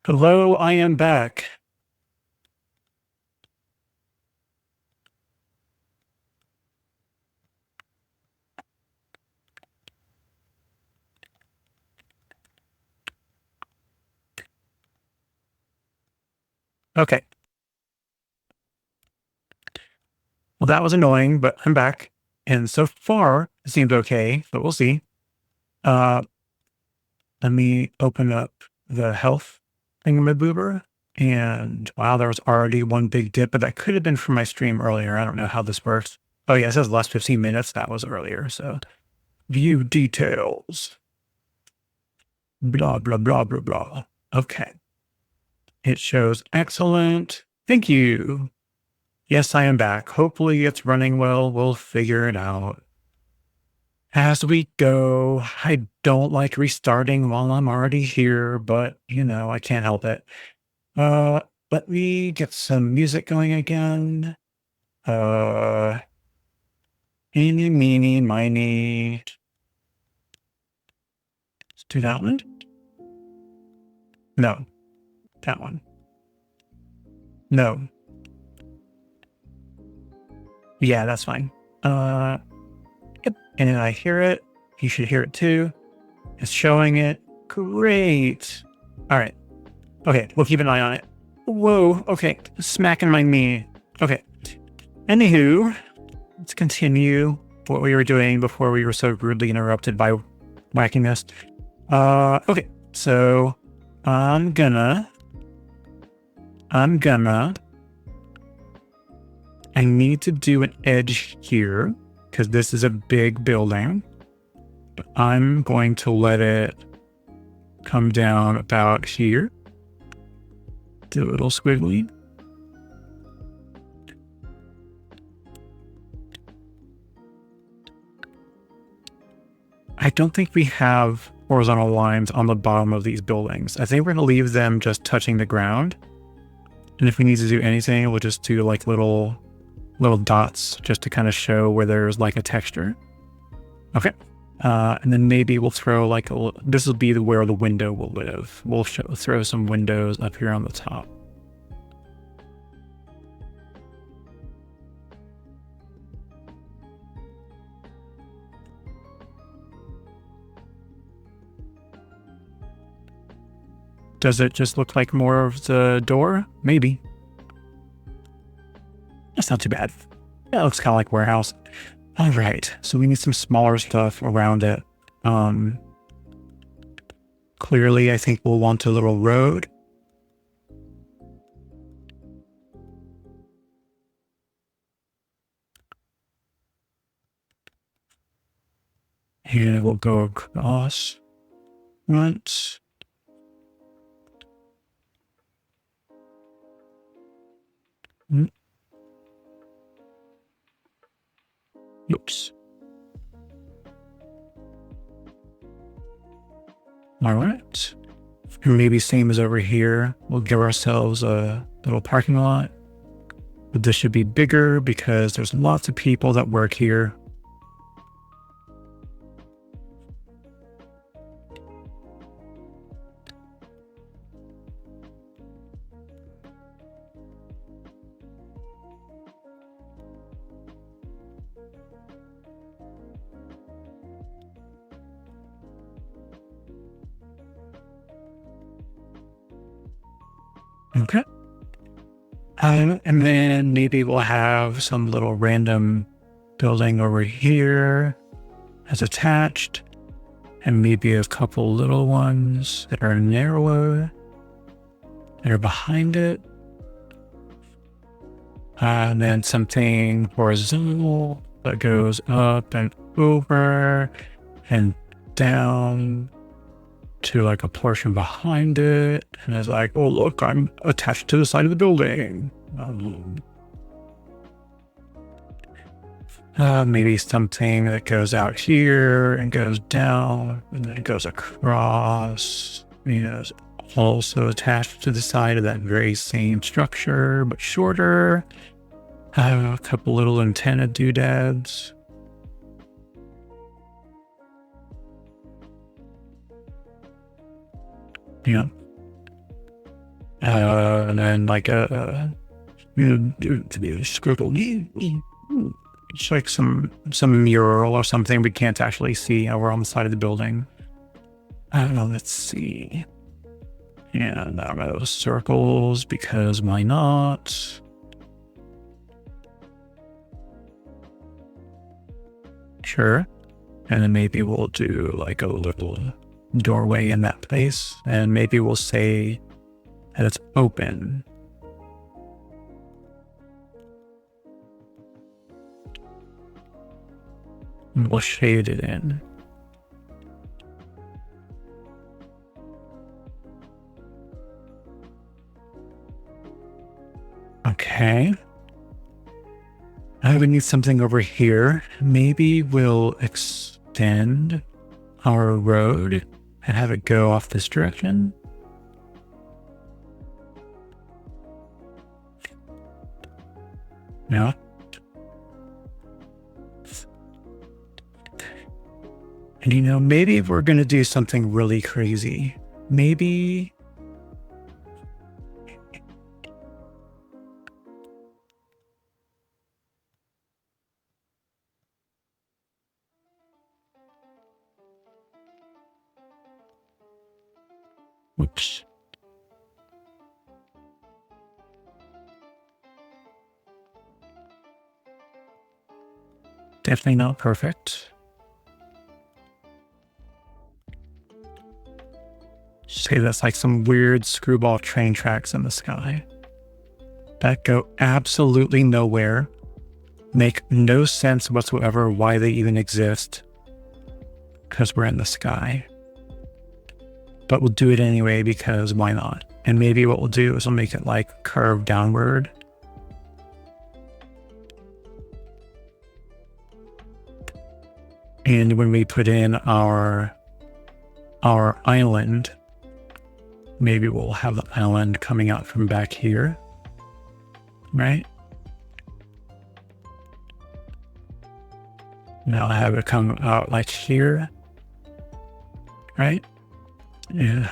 Hello, I am back. Okay. Well, that was annoying, but I'm back. And so far, it seems okay, but we'll see. Uh, Let me open up the health thingamaboober. And wow, there was already one big dip, but that could have been from my stream earlier. I don't know how this works. Oh, yeah, it says last 15 minutes. That was earlier. So view details. Blah, blah, blah, blah, blah. Okay. It shows excellent. Thank you. Yes, I am back. Hopefully it's running well. We'll figure it out as we go. I don't like restarting while I'm already here, but I can't help it. Uh, Let me get some music going again. Uh, Eeny, meeny, miny. Let's do that one. No, that one. No. Yeah, that's fine. Yep. And then I hear it. You should hear it too. It's showing it. Great. All right. Okay, we'll keep an eye on it. Whoa, okay. Smacking my knee. Okay. Anywho, let's continue what we were doing before we were so rudely interrupted by whacking us. Okay. So I'm gonna I need to do an edge here because this is a big building. But I'm going to let it come down about here. Do a little squiggly. I don't think we have horizontal lines on the bottom of these buildings. I think we're going to leave them just touching the ground. And if we need to do anything, we'll just do like little dots just to kind of show where there's like a texture. Okay. And then maybe we'll throw like this will be where the window will live. We'll throw some windows up here on the top. Does it just look like more of the door? Maybe. That's not too bad. Yeah, it looks kind of like warehouse. All right, so we need some smaller stuff around it. Clearly, I think we'll want a little road. And we'll go across once. Oops. All right. Maybe same as over here. We'll give ourselves a little parking lot. But this should be bigger because there's lots of people that work here. Okay. And then maybe we'll have some little random building over here as attached, and maybe a couple little ones that are narrower that are behind it. And then something horizontal that goes up and over and down to like a portion behind it. And it's like, oh, look, I'm attached to the side of the building. Maybe something that goes out here and goes down and then it goes across, it's also attached to the side of that very same structure, but shorter. I have a couple little antenna doodads. Yeah. And then like to be scribble, just like some mural or something we can't actually see over on the side of the building. I don't know. Let's see. And those circles, because why not? Sure. And then maybe we'll do like a little doorway in that place, and maybe we'll say that it's open. And we'll shade it in. Okay. We need something over here. Maybe we'll extend our road and have it go off this direction. No. And you know, maybe if we're going to do something really crazy, maybe whoops. Definitely not perfect. Say that's like some weird screwball train tracks in the sky that go absolutely nowhere, make no sense whatsoever why they even exist, because we're in the sky. But we'll do it anyway because why not? And maybe what we'll do is we'll make it like curve downward. And when we put in our island, maybe we'll have the island coming out from back here, right? Now have it come out like here, right? Yeah.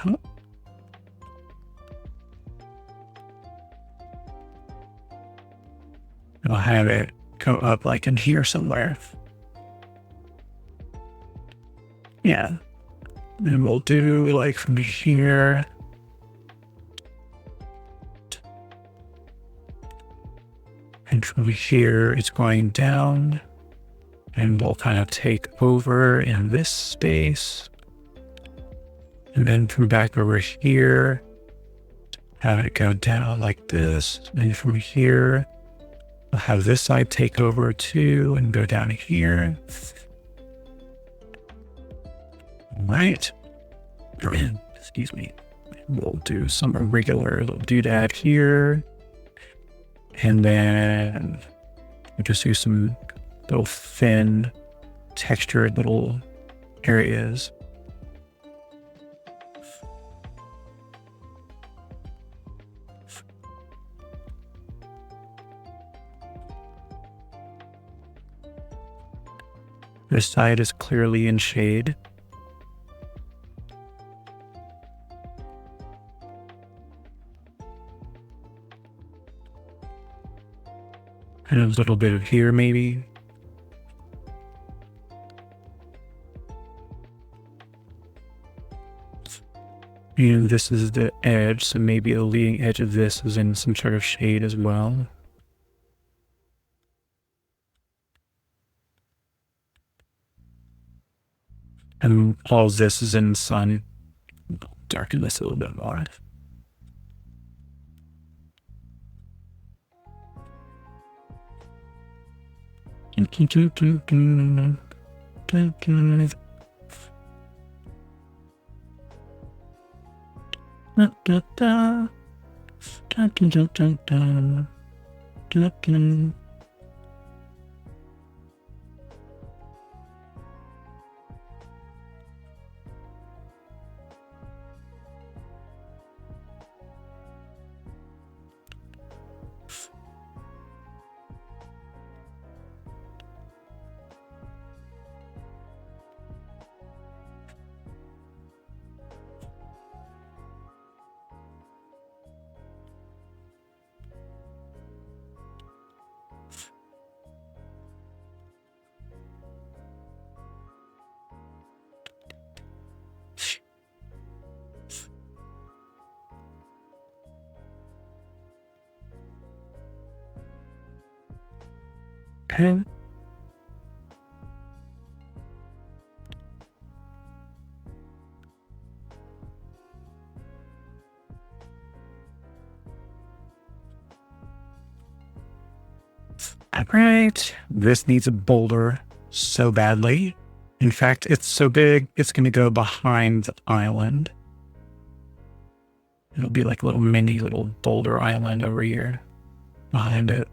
I'll have it go up like in here somewhere. Yeah. And we'll do like from here. And from here, it's going down. And we'll kind of take over in this space. And then from back over here, have it go down like this. And from here, I'll have this side take over too and go down here. All right. Excuse me. We'll do some regular little doodad here. And then we'll just do some little thin textured little areas. This side is clearly in shade. And a little bit of here, maybe. And this is the edge, so maybe the leading edge of this is in some sort of shade as well. And all of this is in the sun. Darken this a little bit more. Okay. Right. This needs a boulder so badly. In fact, it's so big, it's going to go behind the island. It'll be like a little mini little boulder island over here behind it.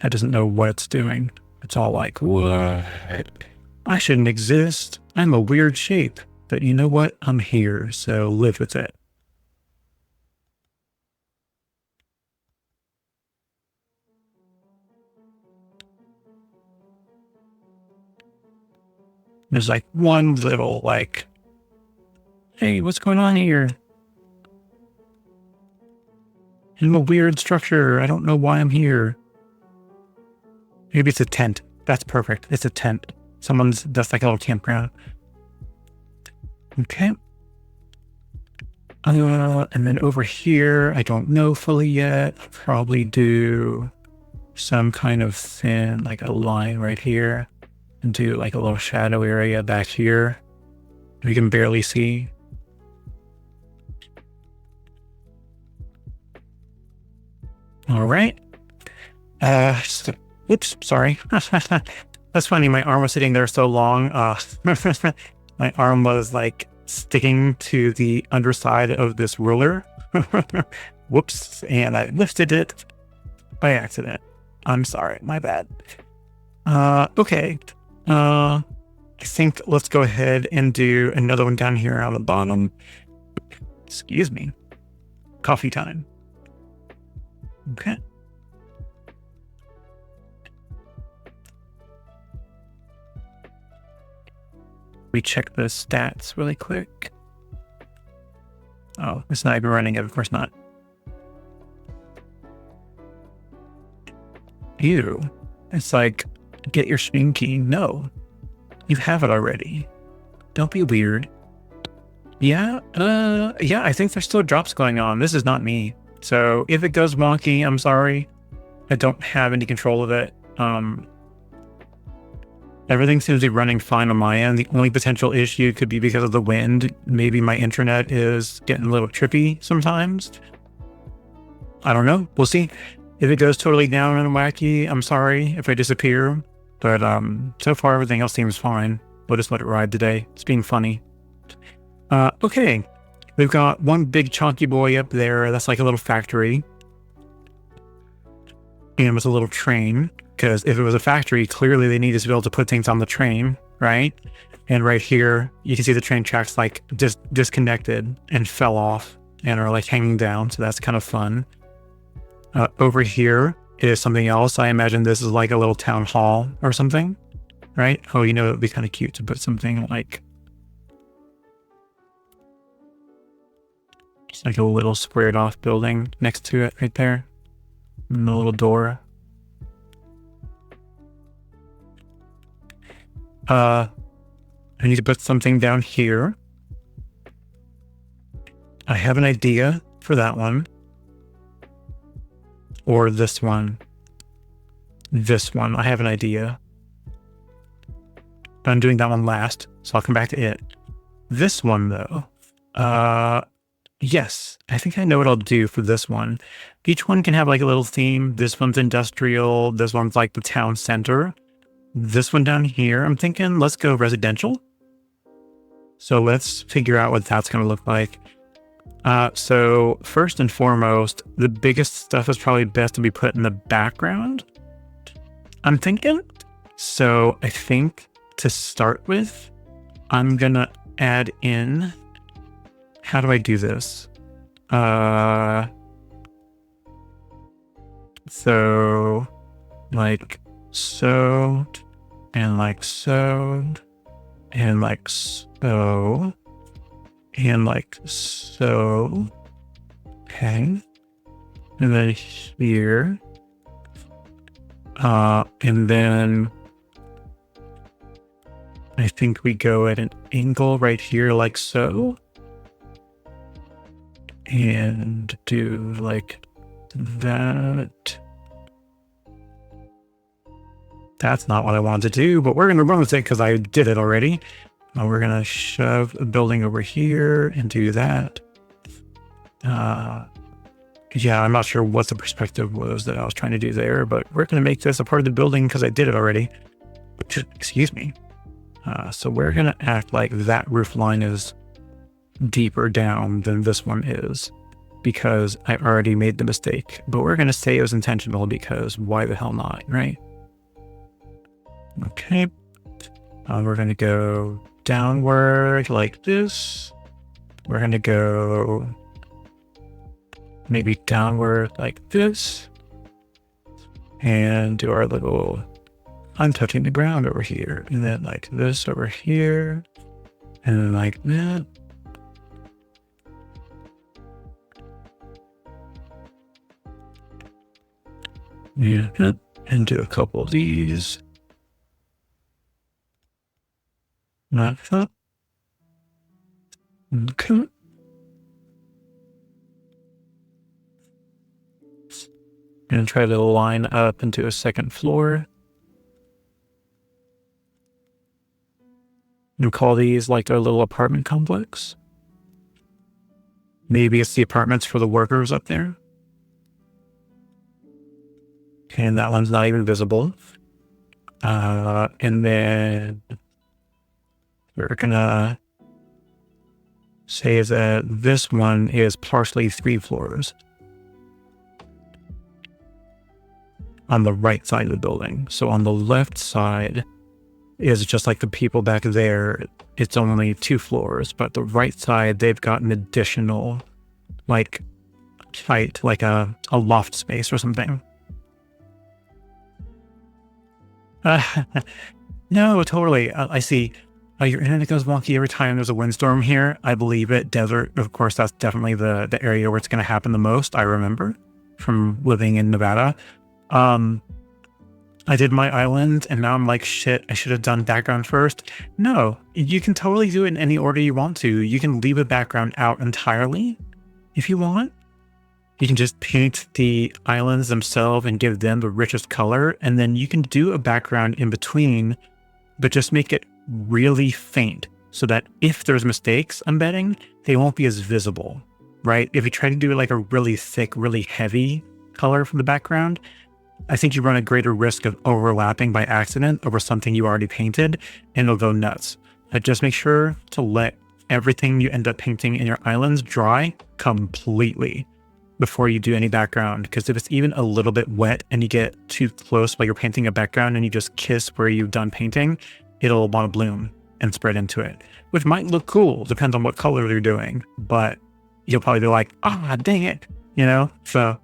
That doesn't know what it's doing. It's all like, what? I shouldn't exist. I'm a weird shape. But you know what? I'm here, so live with it. There's like one little like, hey, what's going on here? I'm a weird structure. I don't know why I'm here. Maybe it's a tent. That's perfect. It's a tent. That's like a little campground. Okay. And then over here, I don't know fully yet. I'll probably do some kind of thin, like a line right here, and do like a little shadow area back here. We can barely see. All right. Oops, sorry. That's funny. My arm was sitting there so long. My arm was like sticking to the underside of this ruler. Whoops. And I lifted it by accident. I'm sorry. My bad. Okay. I think let's go ahead and do another one down here on the bottom. Excuse me. Coffee time. Okay. We check the stats really quick. Oh, it's not even running it. Of course not. Ew. It's like, get your stream key. No, you have it already. Don't be weird. Yeah, I think there's still drops going on. This is not me. So if it goes wonky, I'm sorry. I don't have any control of it. Everything seems to be running fine on my end. The only potential issue could be because of the wind. Maybe my internet is getting a little trippy sometimes. I don't know. We'll see. If it goes totally down and wacky, I'm sorry if I disappear. But so far, everything else seems fine. We'll just let it ride today. It's being funny. Okay. We've got one big chunky boy up there. That's like a little factory. And with a little train. Because if it was a factory, clearly they needed to be able to put things on the train, right? And right here, you can see the train tracks like disconnected and fell off and are like hanging down. So that's kind of fun. Over here is something else. I imagine this is like a little town hall or something, right? Oh, you know, it would be kind of cute to put something like just like a little squared off building next to it right there. And a little door. I need to put something down here. I have an idea for that one. Or this one. This one. I have an idea. But I'm doing that one last, so I'll come back to it. This one, though. Yes. I think I know what I'll do for this one. Each one can have like a little theme. This one's industrial. This one's like the town center. This one down here, I'm thinking, let's go residential. So let's figure out what that's going to look like. So first and foremost, the biggest stuff is probably best to be put in the background, I'm thinking. So I think to start with, I'm going to add in, how do I do this? So like so, and like so, and like so, and like so. Okay. And then here. And then I think we go at an angle right here like so. And do like that. That's not what I wanted to do, but we're going to run with it because I did it already. Now we're going to shove a building over here and do that. Yeah, I'm not sure what the perspective was that I was trying to do there, but we're going to make this a part of the building because I did it already. Excuse me. So we're going to act like that roof line is deeper down than this one is because I already made the mistake. But we're going to say it was intentional because why the hell not, right? Okay. We're going to go downward like this. We're going to go maybe downward like this. And do our little untouching the ground over here. And then like this over here. And then like that. Yeah. And do a couple of these. Not that. Okay. Gonna try to line up into a second floor. We call these like our little apartment complex. Maybe it's the apartments for the workers up there. Okay, and that one's not even visible. And then we're gonna say that this one is partially 3 floors on the right side of the building. So on the left side is just like the people back there. It's only 2 floors, but the right side, they've got an additional like height, like a loft space or something. No, totally. I see. Your internet goes wonky every time there's a windstorm here. I believe it. Desert, of course, that's definitely the area where it's going to happen the most. I remember from living in Nevada. I did my island and now I'm like, shit, I should have done background first. No, you can totally do it in any order you want to. You can leave a background out entirely if you want. You can just paint the islands themselves and give them the richest color. And then you can do a background in between, but just make it really faint so that if there's mistakes, I'm betting, they won't be as visible, right? If you try to do like a really thick, really heavy color for the background, I think you run a greater risk of overlapping by accident over something you already painted and it'll go nuts. Just make sure to let everything you end up painting in your islands dry completely before you do any background. Because if it's even a little bit wet and you get too close while you're painting a background and you just kiss where you've done painting, it'll want to bloom and spread into it, which might look cool, depends on what color you're doing, but you'll probably be like, ah, dang it, you know? So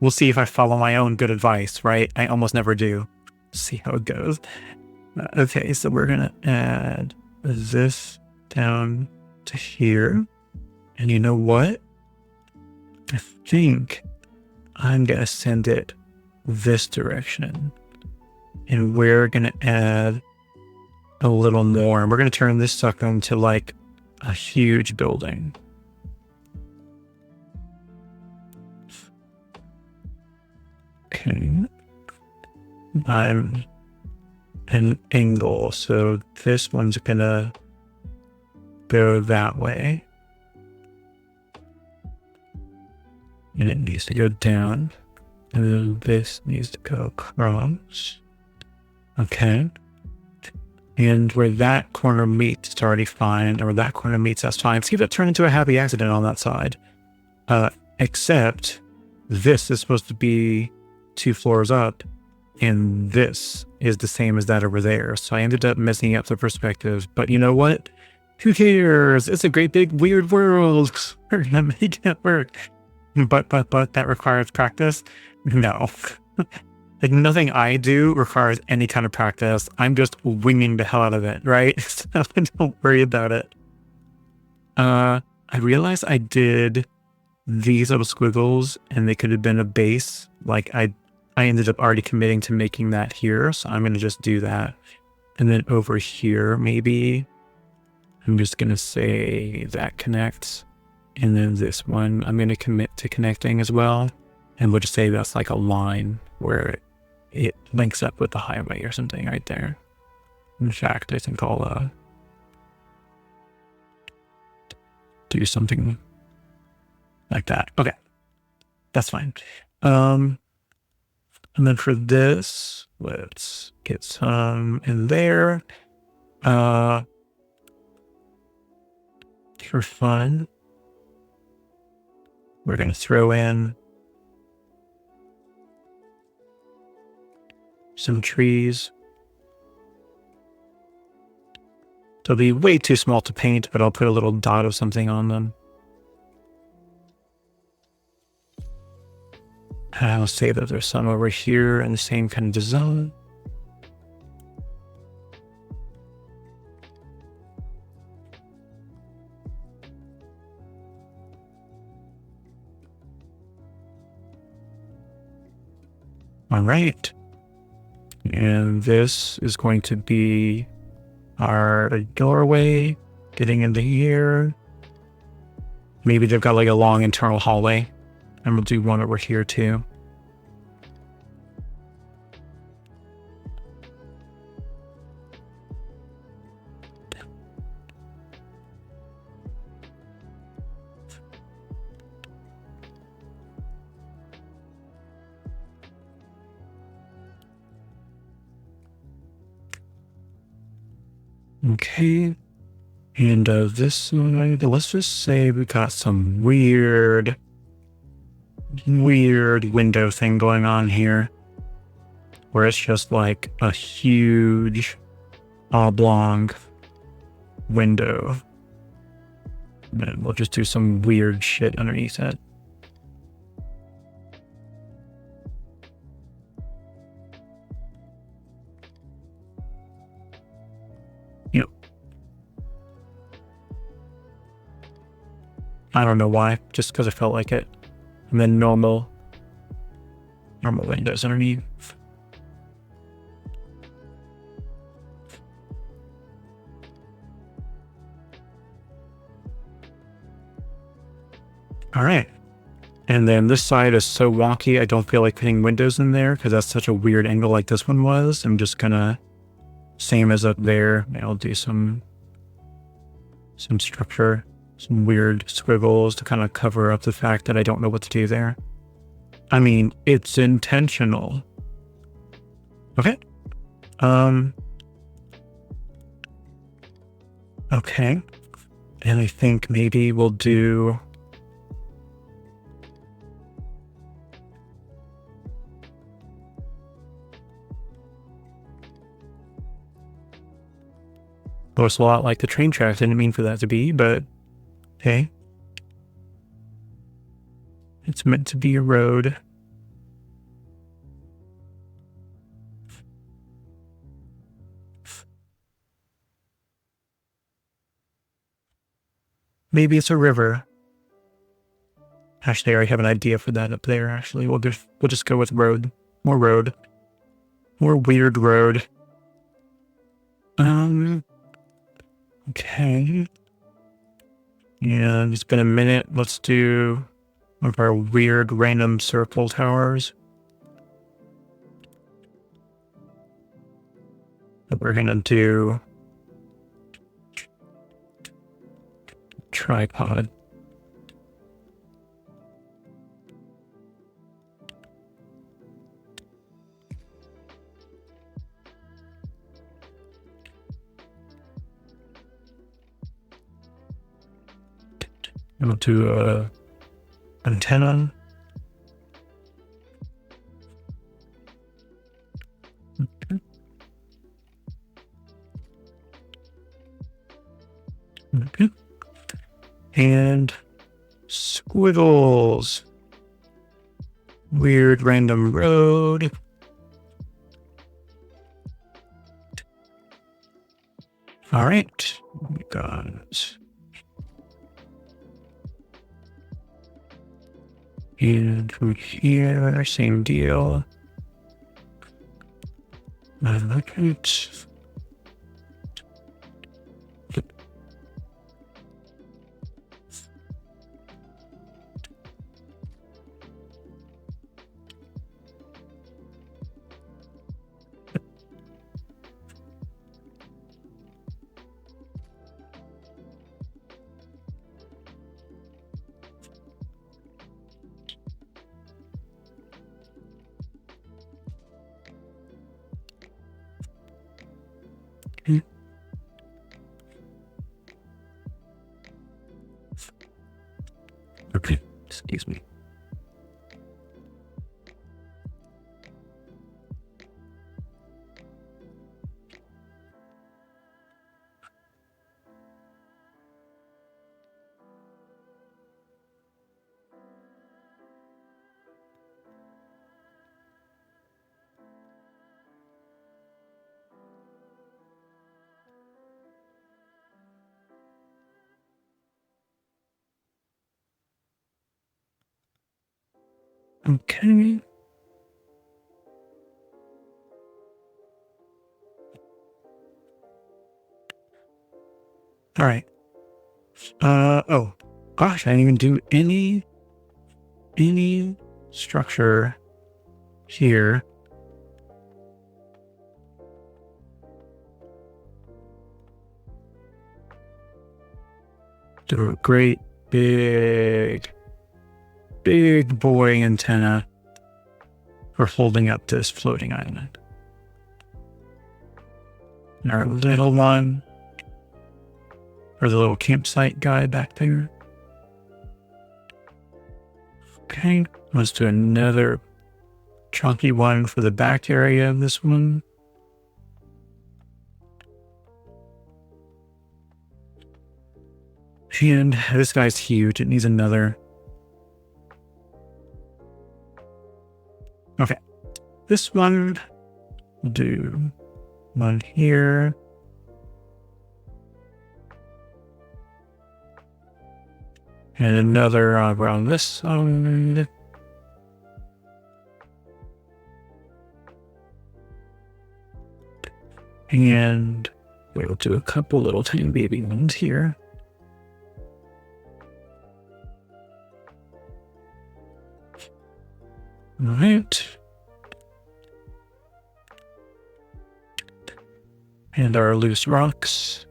we'll see if I follow my own good advice, right? I almost never do. See how it goes. Okay, so we're going to add this down to here. And you know what? I think I'm going to send it this direction. And we're going to add a little more. And we're going to turn this sucker into like a huge building. Okay. I'm an angle, so this one's gonna go that way. And it needs to go down. And then this needs to go across. Okay. And where that corner meets, it's already fine. Or where that corner meets, that's fine. See if it turned into a happy accident on that side. Except this is supposed to be 2 floors up, and this is the same as that over there. So I ended up messing up the perspective, but you know what? Who cares? It's a great big weird world. We're gonna make it work. But that requires practice? No. Like nothing I do requires any kind of practice. I'm just winging the hell out of it, right? So don't worry about it. I realized I did these little squiggles and they could have been a base. Like I ended up already committing to making that here. So I'm going to just do that. And then over here, maybe I'm just going to say that connects. And then this one, I'm going to commit to connecting as well. And we'll just say that's like a line where it links up with the highway or something right there. In fact, I think I'll do something like that. Okay, that's fine. And then for this, let's get some in there. For fun, we're going to throw in some trees. They'll be way too small to paint, but I'll put a little dot of something on them. I'll say that there's some over here in the same kind of design. All right. And this is going to be our doorway getting into here. Maybe they've got like a long internal hallway, and we'll do one over here too. Okay. And this side, let's just say we got some weird window thing going on here, where it's just like a huge oblong window. And we'll just do some weird shit underneath it. Yep. I don't know why, just because I felt like it. And then normal windows underneath. All right. And then this side is so wonky, I don't feel like putting windows in there because that's such a weird angle like this one was. I'm just gonna, same as up there, I'll do some structure, some weird squiggles to kind of cover up the fact that I don't know what to do there. I mean, it's intentional. Okay. Okay. And I think maybe we'll do... looks a lot like the train tracks. Didn't mean for that to be, but hey. It's meant to be a road. Maybe it's a river. Actually, I already have an idea for that up there, actually. We'll just go with road. More road. More weird road. Okay. And it's been a minute. Let's do one of our weird random circle towers. That we're gonna do tripod. And we'll do a antenna. Okay. Okay. And squiggles. Weird random road. All right. We got... And from here, same deal. Look at... Excuse me. Okay. All right. Oh, gosh, I didn't even do any structure here. Do a great big boring antenna for holding up this floating island. And our little one for the little campsite guy back there. Okay, let's do another chunky one for the back area of this one. And this guy's huge. It needs another. Okay, this one, we'll do one here. And another around this side. And we'll do a couple little tiny baby ones here. All right. And our loose rocks.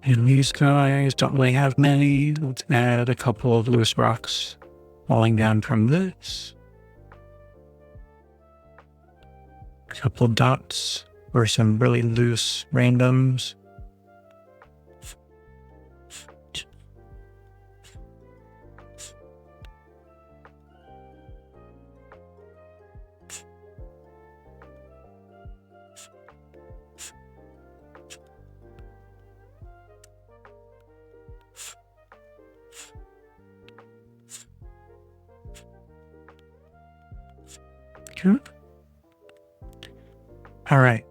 And these guys don't really have many. Let's add a couple of loose rocks falling down from this. A couple of dots or some really loose randoms. Okay. All right.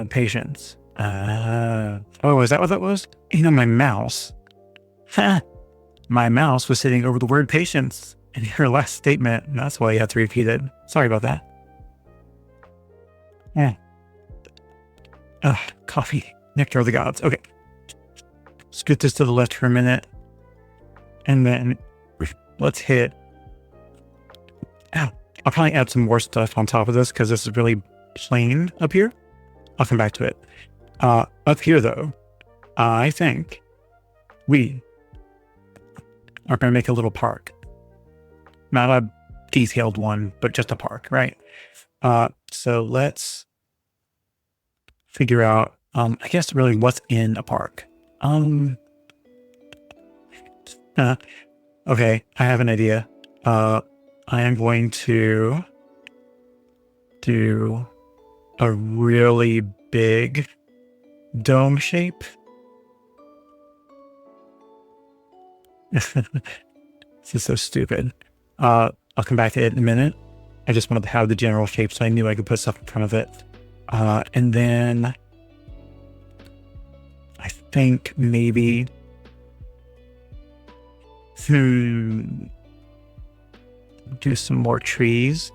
Patience. Oh, is that what that was? My mouse. My mouse was sitting over the word patience in your last statement. And that's why you have to repeat it. Sorry about that. Yeah. Coffee. Nectar of the gods. Okay. Scoot this to the left for a minute. And then let's hit. Ow. I'll probably add some more stuff on top of this because this is really plain up here. I'll come back to it. Up here, though, I think we are going to make a little park. Not a detailed one, but just a park, right? So let's figure out, I guess, really what's in a park. Okay, I have an idea. I am going to do a really big dome shape. This is so stupid. I'll come back to it in a minute. I just wanted to have the general shape so I knew I could put stuff in front of it. And then I think maybe do some more trees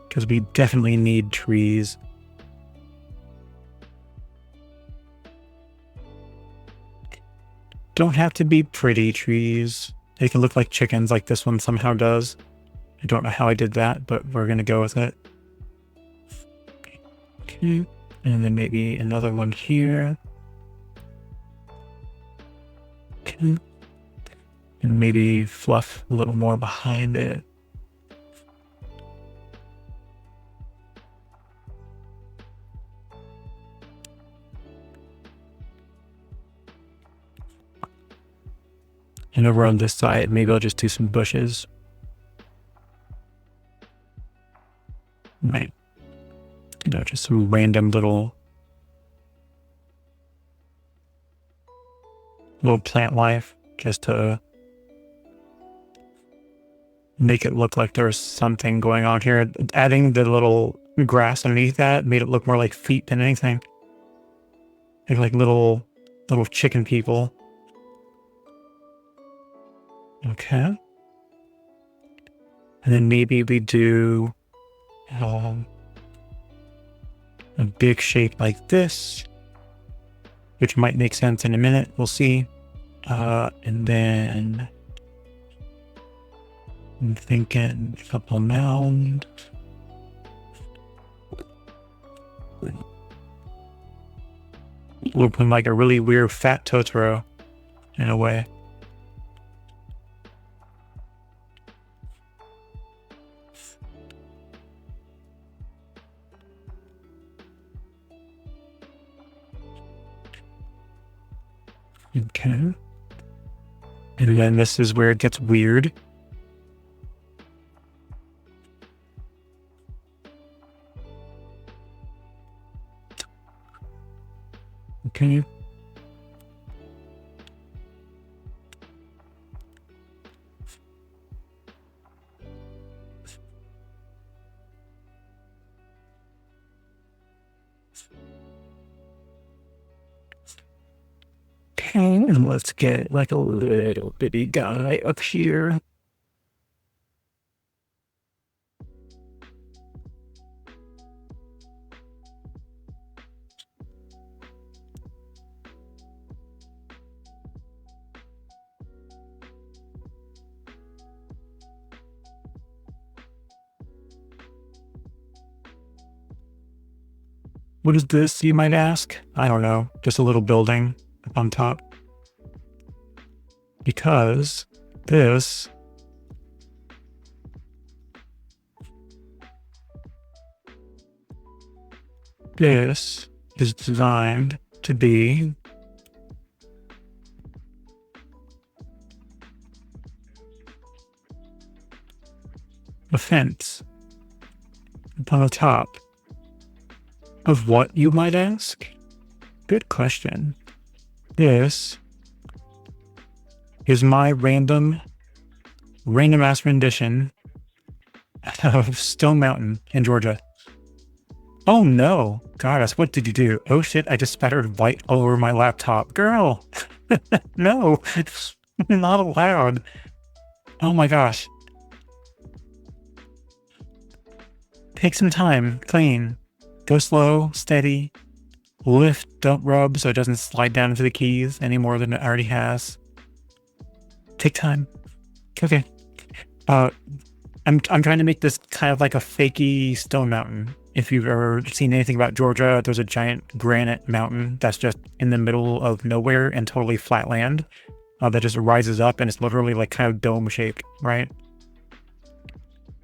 because we definitely need trees. Don't have to be pretty trees. They can look like chickens like this one somehow does. I don't know how I did that, but we're going to go with it. Okay. And then maybe another one here. Okay. And maybe fluff a little more behind it. And over on this side, maybe I'll just do some bushes. Right. You know, just some random little plant life just to make it look like there's something going on here. Adding the little grass underneath that made it look more like feet than anything. Like little chicken people. Okay. And then maybe we do a big shape like this, which might make sense in a minute. We'll see. And then I'm thinking a couple mound. Looking like a really weird fat Totoro in a way. Okay. And then this is where it gets weird. Okay. Okay, and let's get like a little bitty guy up here. What is this, you might ask? I don't know. Just a little building up on top. Because this is designed to be a fence up on the top. Of what, you might ask? Good question. This is my random ass rendition of Stone Mountain in Georgia. Oh no, goddess, what did you do? Oh shit, I just spattered white all over my laptop. Girl, no, it's not allowed. Oh my gosh. Take some time, clean. Go slow, steady. Lift, don't rub so it doesn't slide down into the keys any more than it already has. Take time. Okay. I'm trying to make this kind of like a fakey stone mountain. If you've ever seen anything about Georgia, there's a giant granite mountain that's just in the middle of nowhere and totally flat land that just rises up, and it's literally like kind of dome shaped, right?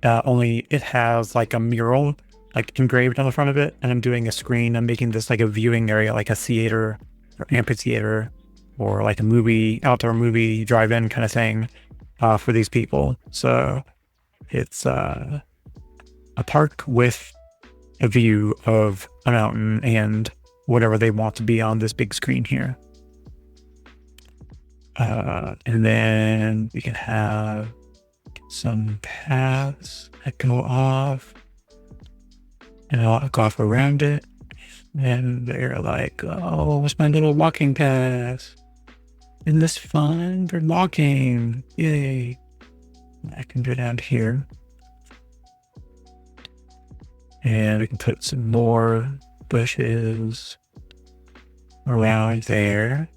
Only it has like a mural like engraved on the front of it, and I'm doing a screen. I'm making this like a viewing area, like a theater or amphitheater or like a outdoor movie drive-in kind of thing for these people. So it's a park with a view of a mountain and whatever they want to be on this big screen here. And then we can have some paths that go off, and I'll go off around it. And they're like, oh, it's my little walking path. Isn't this fun? They're walking. Yay. I can go down here. And we can put some more bushes around there.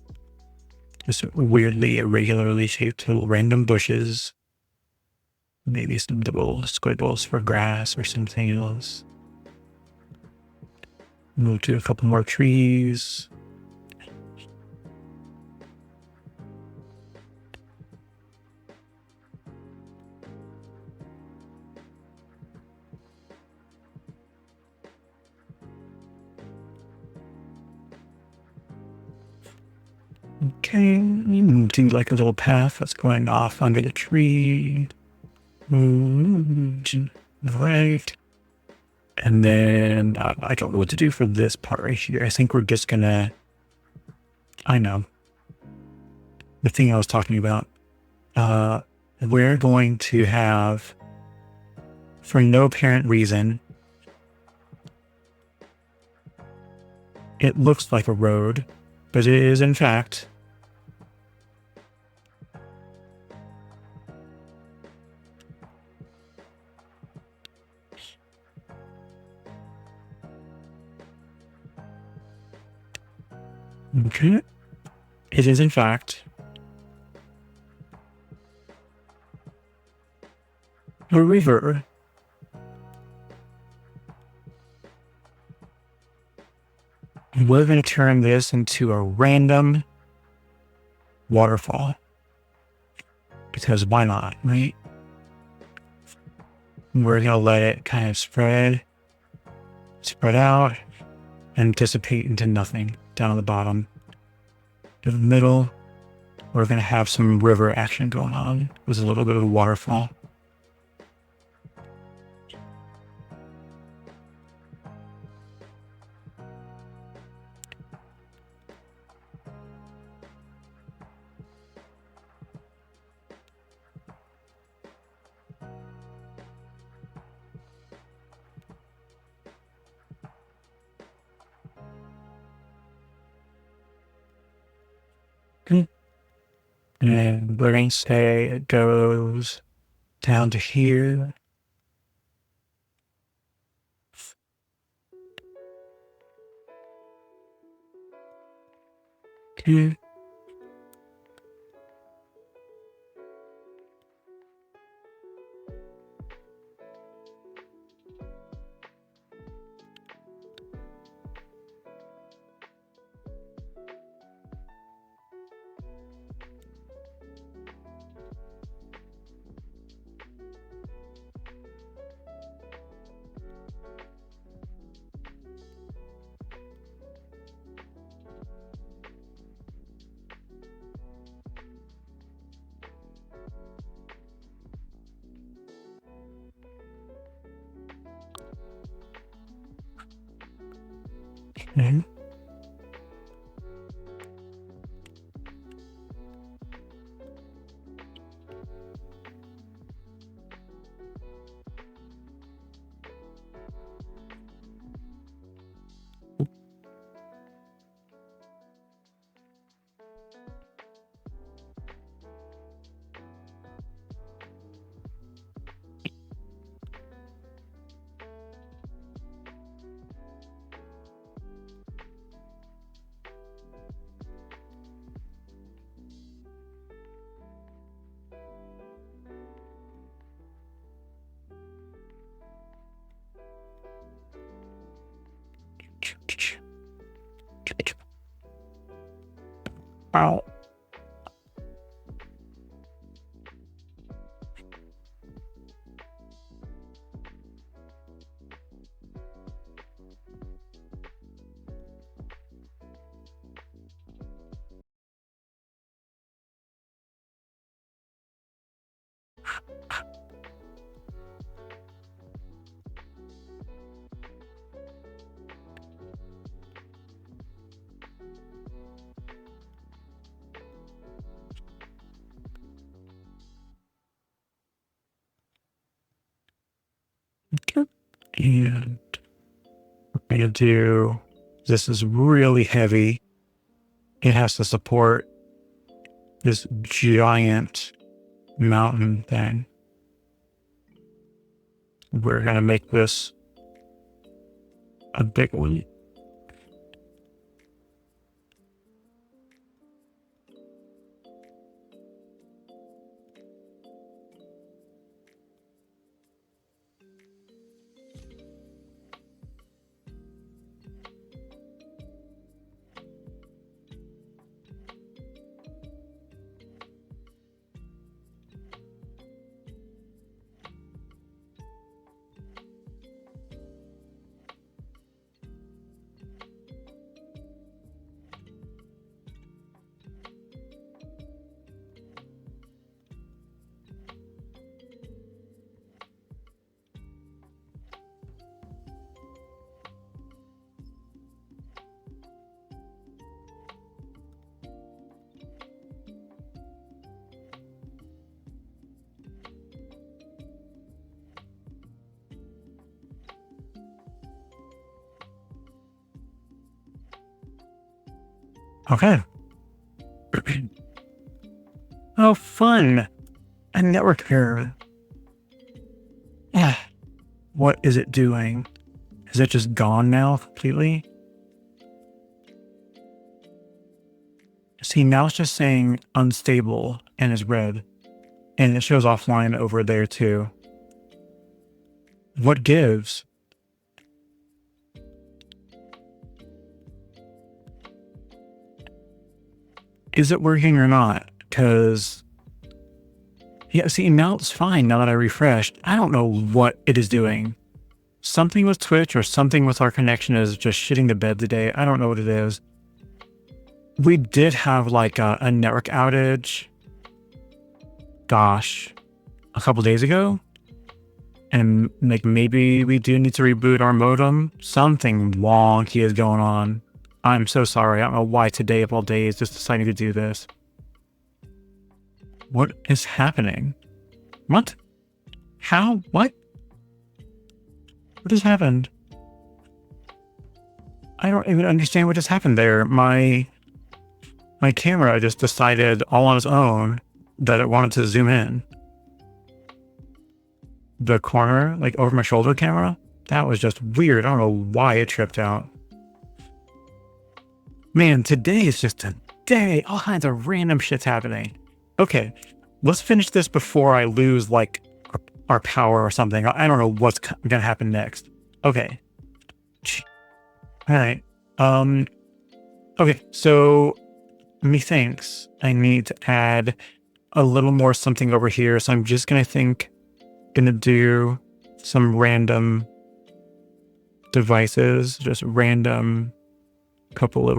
Just weirdly, irregularly shaped little random bushes. Maybe some little squiggles for grass or something else. Move to a couple more trees. Okay, seems like a little path that's going off under the tree. Right. And then I don't know what to do for this part right here. I think we're just gonna, I know, the thing I was talking about. We're going to have, for no apparent reason, it looks like a road, but it is in fact okay. It is in fact a river. We're going to turn this into a random waterfall. Because why not, right? We're going to let it kind of spread out, and dissipate into nothing down at the bottom. In the middle, we're going to have some river action going on with a little bit of a waterfall. And we're going to say it goes down to here. Okay. Okay. Wow. And we're going to do, this is really heavy. It has to support this giant mountain thing. We're going to make this a big one. Okay. Oh, fun. A network error. Yeah. What is it doing? Is it just gone now completely? See, now it's just saying unstable and is red. And it shows offline over there too. What gives? Is it working or not? Because, yeah, see, now it's fine now that I refreshed. I don't know what it is doing. Something with Twitch or something with our connection is just shitting the bed today. I don't know what it is. We did have like a network outage, gosh, a couple days ago. And like maybe we do need to reboot our modem. Something wonky is going on. I'm so sorry. I don't know why today of all days just deciding to do this. What is happening? What? How? What? What has happened? I don't even understand what just happened there. My camera just decided all on its own that it wanted to zoom in. The corner, like over my shoulder camera, that was just weird. I don't know why it tripped out. Man, today is just a day. All kinds of random shit's happening. Okay, let's finish this before I lose like our power or something. I don't know what's gonna happen next. Okay. All right. Okay, so methinks I need to add a little more something over here. So I'm just gonna do some random devices, just random couple of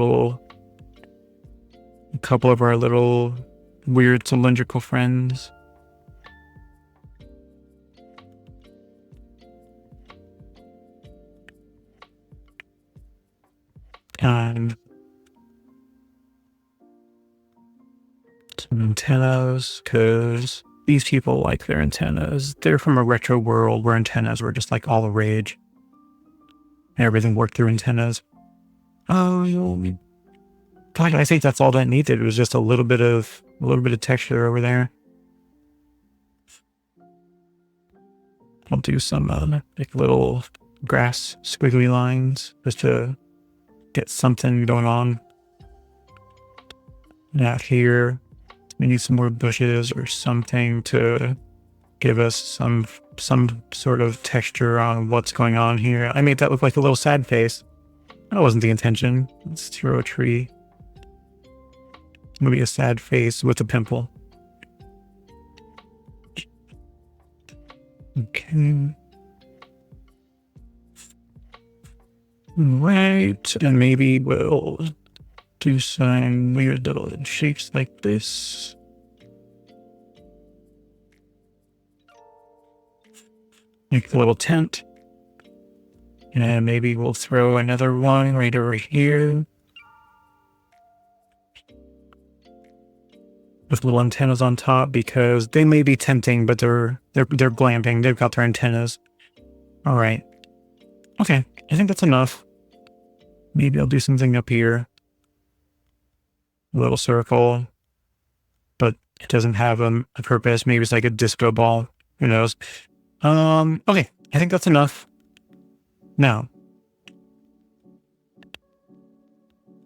our little weird cylindrical friends. And some antennas, because these people like their antennas. They're from a retro world where antennas were just like all the rage. Everything worked through antennas. Oh, God, I think that's all that needed. It was just a little bit of texture over there. I'll do some like little grass squiggly lines just to get something going on. Out here, we need some more bushes or something to give us some sort of texture on what's going on here. I made that look like a little sad face. That wasn't the intention. Let's throw a tree. Maybe a sad face with a pimple. Okay. Right. And maybe we'll do some weird little shapes like this. Make a little tent. And maybe we'll throw another one right over here. With little antennas on top, because they may be tempting, but they're glamping. They've got their antennas. All right. Okay, I think that's enough. Maybe I'll do something up here. A little circle, but it doesn't have a purpose. Maybe it's like a disco ball. Who knows? Okay, I think that's enough. Now,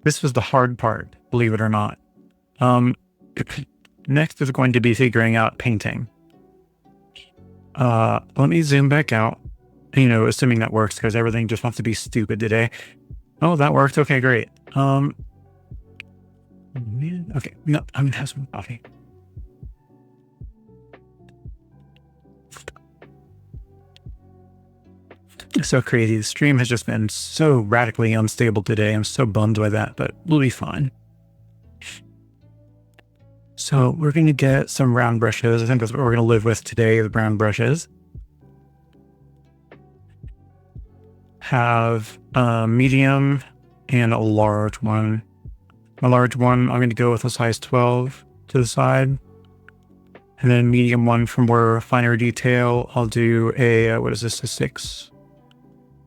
this was the hard part, believe it or not. Next is going to be figuring out painting. Let me zoom back out. Assuming that works, because everything just wants to be stupid today. Oh, that worked. Okay, great. Okay, no, I'm gonna have some coffee. It's so crazy. The stream has just been so radically unstable today. I'm so bummed by that, but we'll be fine. So we're going to get some round brushes. I think that's what we're going to live with today, the brown brushes. Have a medium and a large one. A large one, I'm going to go with a size 12 to the side. And then medium one from where finer detail, I'll do a, what is this, a 6?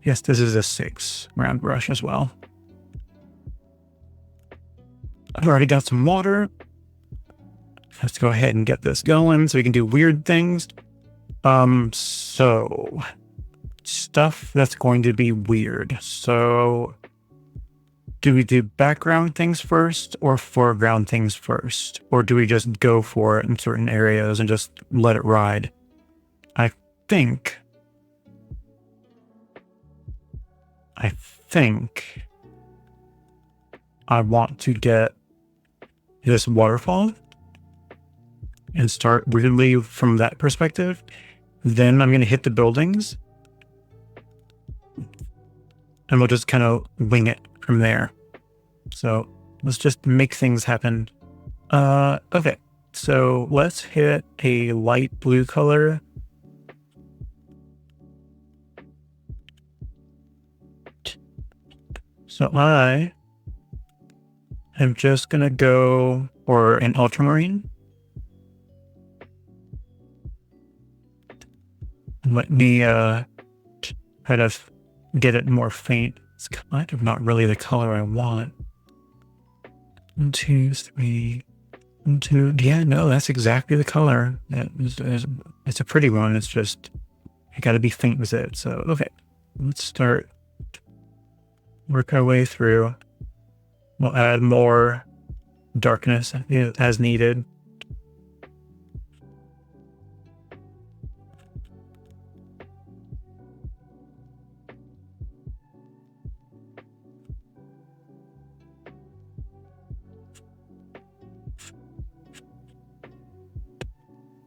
Yes, this is a 6 round brush as well. I've already got some water. Let's go ahead and get this going so we can do weird things. So stuff that's going to be weird. So do we do background things first or foreground things first? Or do we just go for it in certain areas and just let it ride? I think I want to get this waterfall and start weirdly from that perspective. Then I'm going to hit the buildings and we'll just kind of wing it from there. So let's just make things happen. Okay. So let's hit a light blue color. So I am just going to go for an ultramarine. Let me kind of get it more faint. It's kind of not really the color I want. 1, 2, 3, 1, 2. Yeah, no, that's exactly the color. It's a pretty one. It's just, I gotta be faint with it. So, okay, let's start. Work our way through. We'll add more darkness as needed.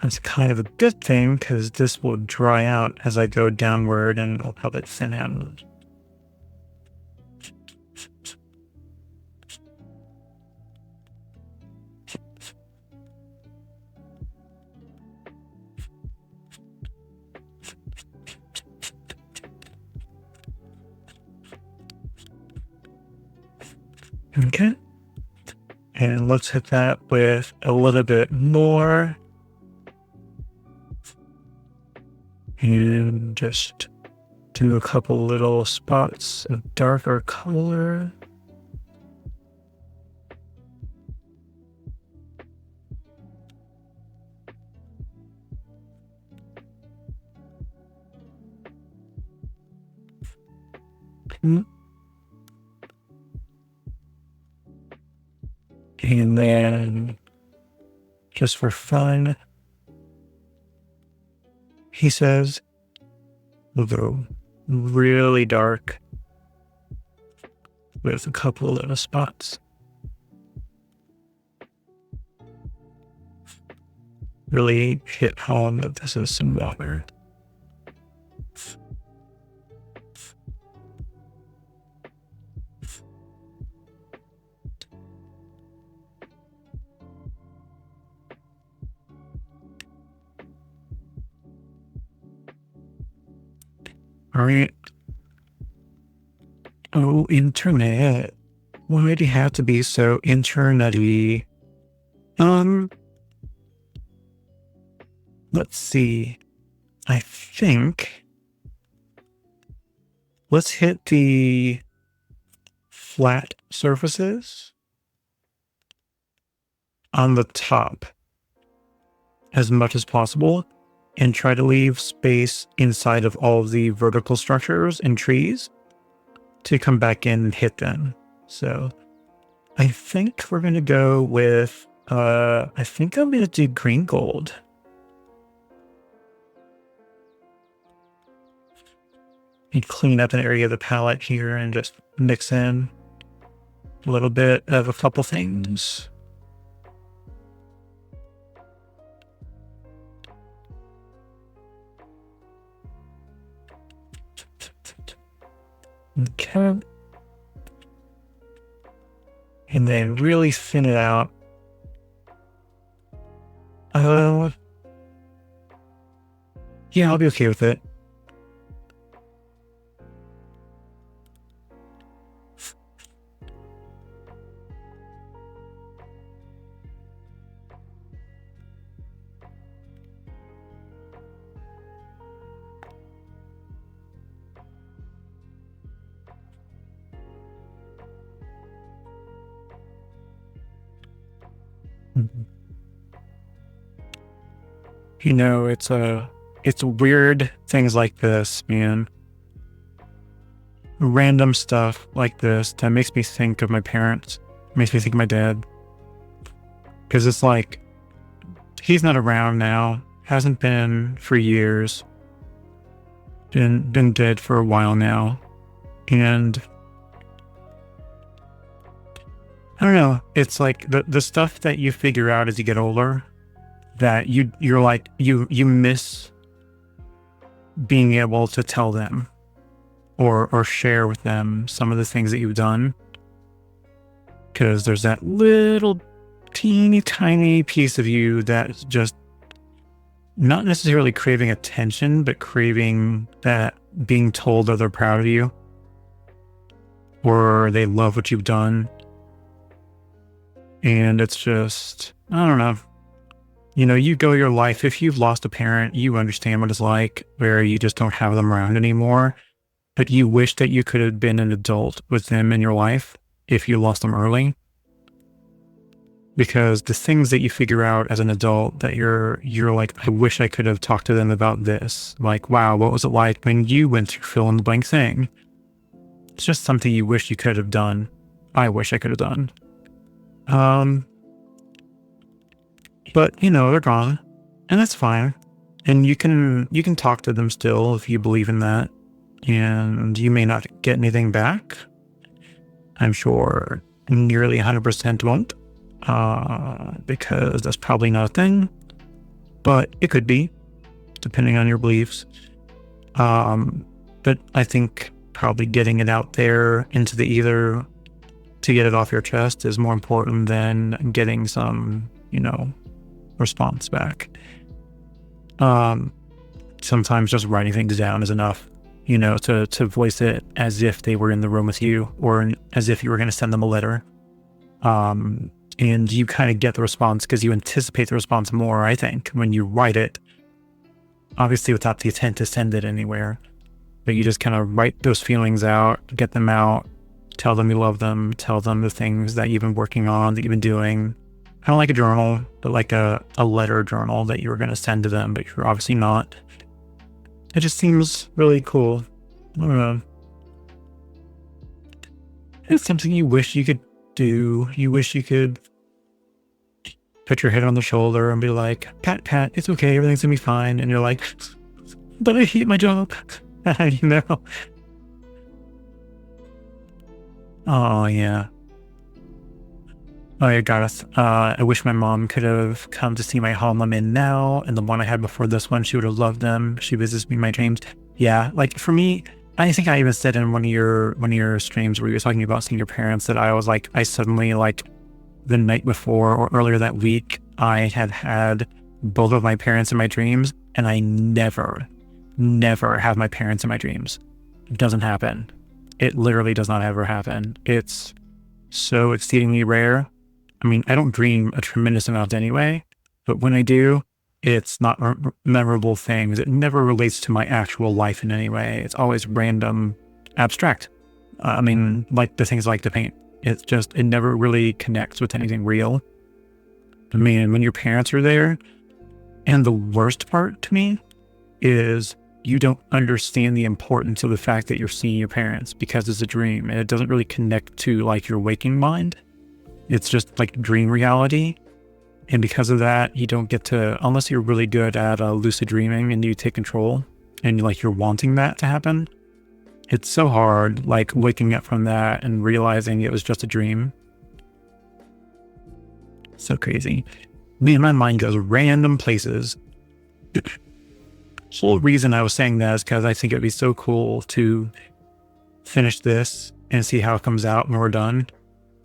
That's kind of a good thing because this will dry out as I go downward and it'll help it thin out. Okay. And let's hit that with a little bit more. And just do a couple little spots of darker color. And then, just for fun, he says, we'll go really dark with a couple of little spots. Really hit home that this is some water. All right. Oh, internet. Why do you have to be so internet-y? Let's see. I think let's hit the flat surfaces on the top as much as possible and try to leave space inside of all of the vertical structures and trees to come back in and hit them. So I think we're going to go with, I think I'm going to do green gold. And clean up an area of the palette here and just mix in a little bit of a couple things. Okay. And then really thin it out. Yeah, I'll be okay with it. You know, it's weird things like this, man. Random stuff like this that makes me think of my parents, makes me think of my dad. Because it's like, he's not around now, hasn't been for years, been dead for a while now. And I don't know, it's like the stuff that you figure out as you get older that you're like, you miss being able to tell them or share with them some of the things that you've done. Because there's that little teeny tiny piece of you that's just not necessarily craving attention, but craving that being told that they're proud of you or they love what you've done. And it's just, I don't know. You know, you go your life, if you've lost a parent, you understand what it's like where you just don't have them around anymore, but you wish that you could have been an adult with them in your life if you lost them early. Because the things that you figure out as an adult that you're like, I wish I could have talked to them about this. Like, wow, what was it like when you went through fill in the blank thing? It's just something you wish you could have done. I wish I could have done. But you know, they're gone, and that's fine. And you can talk to them still if you believe in that. And you may not get anything back. I'm sure nearly 100% won't. Because that's probably not a thing, but it could be, depending on your beliefs. But I think probably getting it out there into the ether to get it off your chest is more important than getting some, you know, response back. Sometimes just writing things down is enough, you know, to voice it as if they were in the room with you, or as if you were going to send them a letter. And you kind of get the response because you anticipate the response more, I think, when you write it, obviously without the intent to send it anywhere. But you just kind of write those feelings out, get them out, tell them you love them, tell them the things that you've been working on, that you've been doing. Kind of like a journal, but like a letter journal that you were going to send to them, but you're obviously not. It just seems really cool. I don't know. It's something you wish you could do. You wish you could put your head on the shoulder and be like, Pat, it's okay, everything's gonna be fine. And you're like, but I hate my job. You know? Oh, yeah. Oh, yeah, Gareth. I wish my mom could have come to see my home I'm in now, and the one I had before this one. She would have loved them. She visits me in my dreams. Yeah, like for me, I think I even said in one of your streams where you were talking about seeing your parents that I was like, I suddenly like the night before or earlier that week, I had both of my parents in my dreams, and I never have my parents in my dreams. It doesn't happen. It literally does not ever happen. It's so exceedingly rare. I mean, I don't dream a tremendous amount anyway, but when I do, it's not memorable things. It never relates to my actual life in any way. It's always random, abstract. I mean, like the things I like to paint. It's just, it never really connects with anything real. I mean, when your parents are there, and the worst part to me is you don't understand the importance of the fact that you're seeing your parents because it's a dream and it doesn't really connect to like your waking mind. It's just like dream reality. And because of that, you don't get to, unless you're really good at lucid dreaming and you take control and you're wanting that to happen. It's so hard, like waking up from that and realizing it was just a dream. So crazy. Man, my mind goes random places. The whole reason I was saying that is because I think it'd be so cool to finish this and see how it comes out when we're done.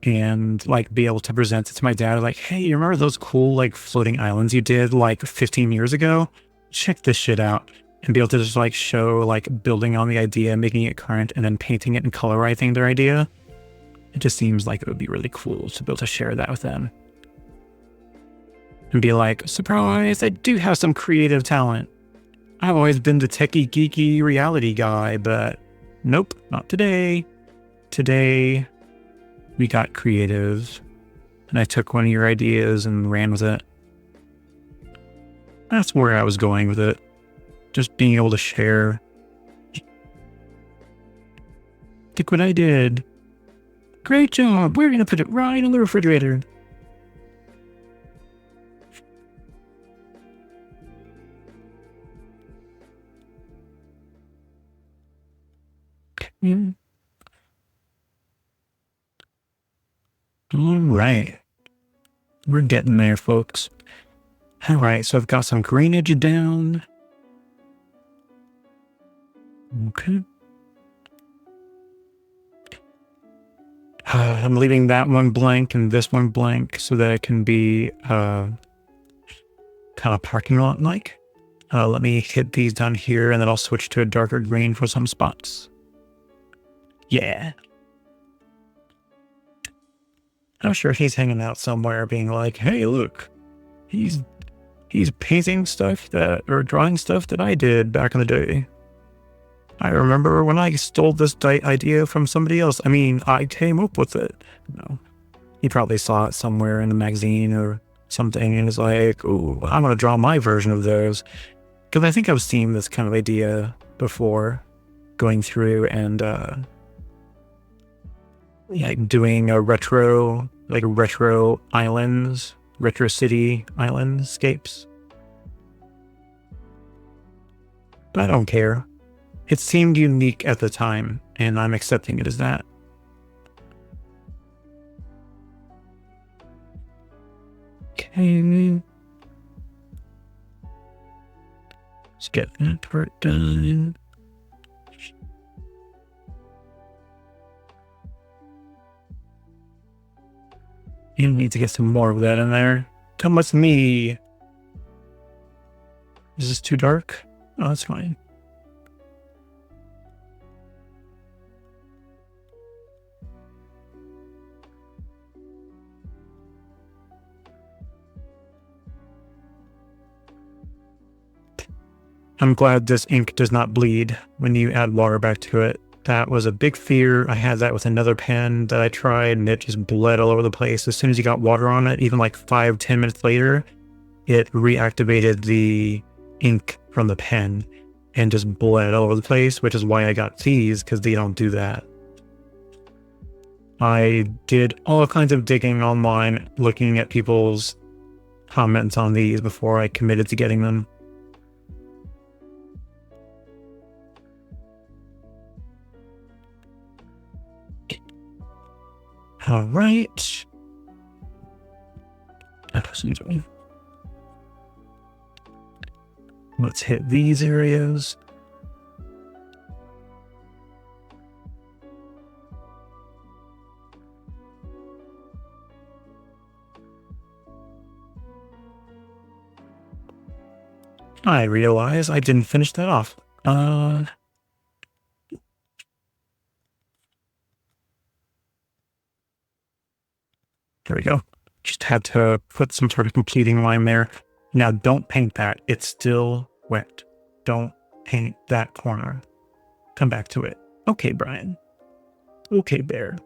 And like be able to present it to my dad, like, hey, you remember those cool like floating islands you did like 15 years ago? Check this shit out. And be able to just like show like building on the idea, making it current, and then painting it and colorizing their idea. It just seems like it would be really cool to be able to share that with them. And be like, surprise, I do have some creative talent. I've always been the techie, geeky reality guy, but nope, not today. Today, we got creative and I took one of your ideas and ran with it. That's where I was going with it. Just being able to share. Look what I did. Great job. We're going to put it right on the refrigerator. Okay. All right. We're getting there, folks. All right, so I've got some greenage down. Okay. I'm leaving that one blank and this one blank so that it can be kind of parking lot like. Let me hit these down here and then I'll switch to a darker green for some spots. Yeah. I'm sure he's hanging out somewhere being like, hey, look, he's painting stuff or drawing stuff that I did back in the day. I remember when I stole this idea from somebody else. I mean, I came up with it. No, he probably saw it somewhere in a magazine or something and is like, oh, I'm going to draw my version of those. Because I think I've seen this kind of idea before, going through and doing a retro islands, retro city islandscapes. But I don't care. It seemed unique at the time, and I'm accepting it as that. Okay. Let's get that part done. You need to get some more of that in there. Come with me. Is this too dark? Oh, that's fine. I'm glad this ink does not bleed when you add water back to it. That was a big fear. I had that with another pen that I tried and it just bled all over the place. As soon as you got water on it, even like 5-10 minutes later, it reactivated the ink from the pen and just bled all over the place, which is why I got these, because they don't do that. I did all kinds of digging online, looking at people's comments on these before I committed to getting them. All right. Let's hit these areas. I realize I didn't finish that off. There we go. Just had to put some sort of completing line there. Now don't paint that. It's still wet. Don't paint that corner. Come back to it. Okay, Brian. Okay, Bear.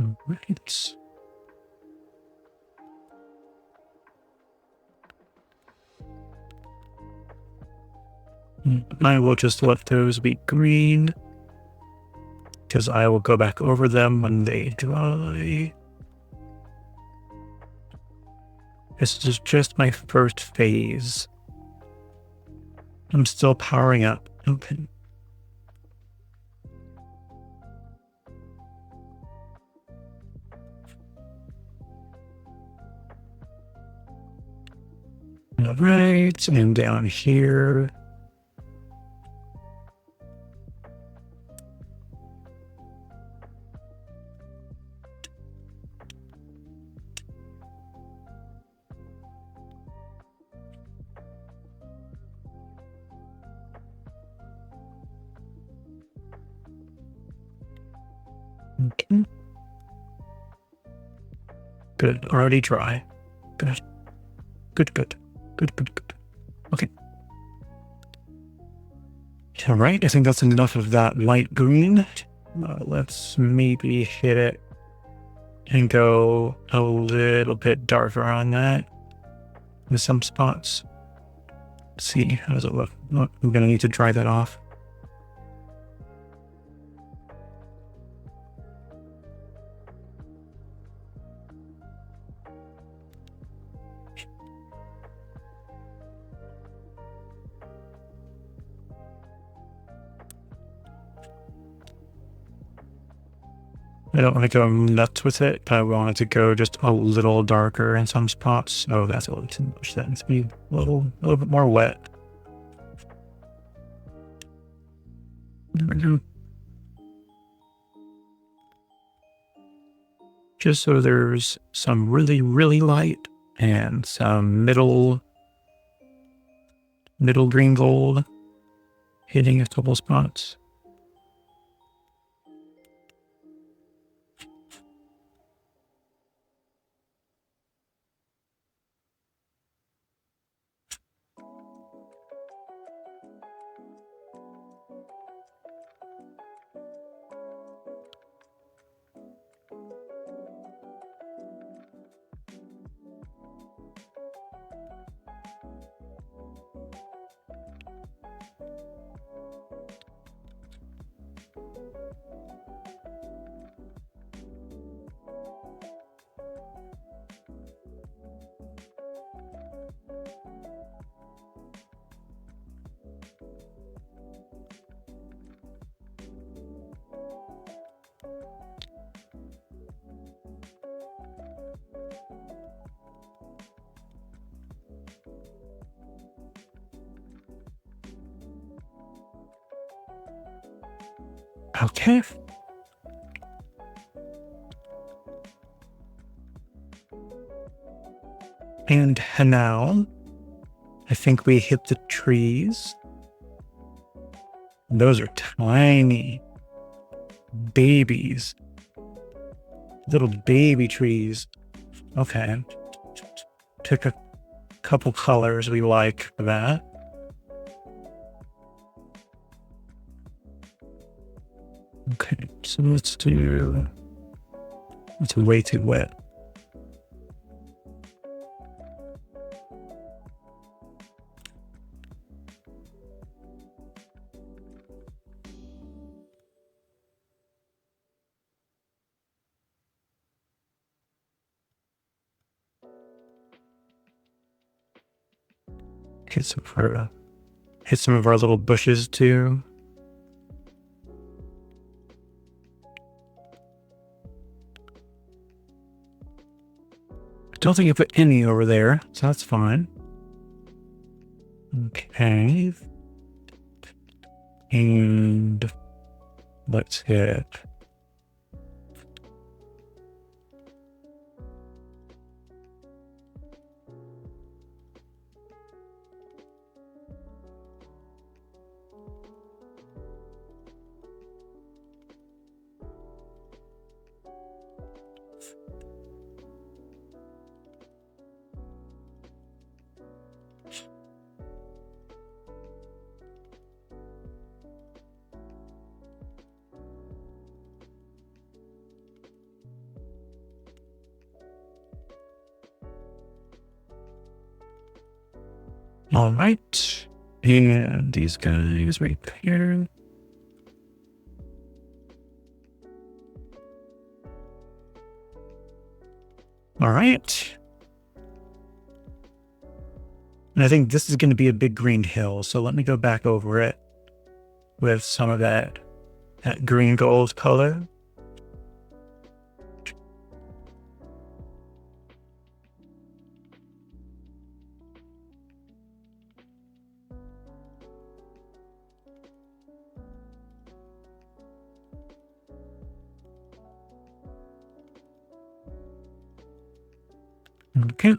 All right. I will just let those be green, because I will go back over them when they dry. This is just my first phase. I'm still powering up. Okay. All right, and down here. Okay. Good. Already dry. Good. Good. Okay. All right. I think that's enough of that light green. Let's maybe hit it and go a little bit darker on that with some spots. See, how does it look? I'm gonna need to dry that off. I don't want to go nuts with it, but I wanted to go just a little darker in some spots. Oh, that's a little too much. That needs to be a little bit more wet. There we go. Just so there's some really, really light and some middle green gold hitting a couple spots. Okay. And now, I think we hit the trees. Those are tiny babies. Little baby trees. Okay. Pick a couple colors we like for that. Okay, so let's do... It's way too wet. Hit some of our little bushes too. I don't think I put any over there, so that's fine. Okay. And let's hit... All right. And these guys right here. All right. And I think this is going to be a big green hill. So let me go back over it with some of that green gold color. Okay. I'm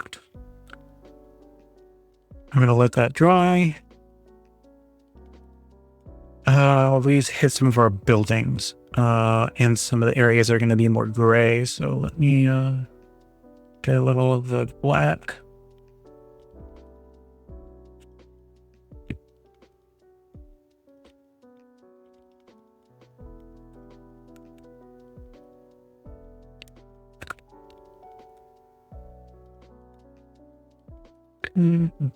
going to let that dry. These hit some of our buildings, and some of the areas are going to be more gray. So let me get a little of the black. Mm-hmm.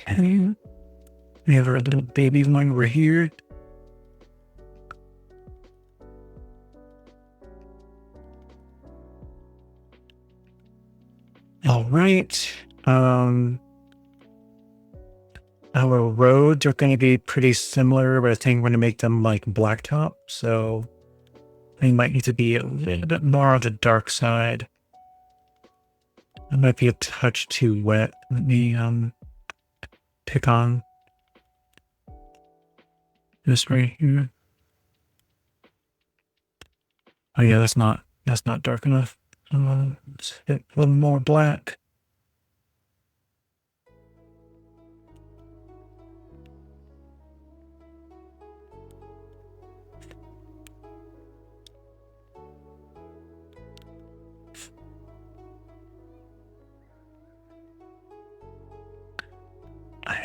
Okay. We have our little baby one over here. All right. Our roads are going to be pretty similar, but I think we're going to make them like blacktop. So they might need to be a little bit more on the dark side. It might be a touch too wet. Let me pick on this right here. Oh yeah, that's not dark enough. Let's hit a little more black.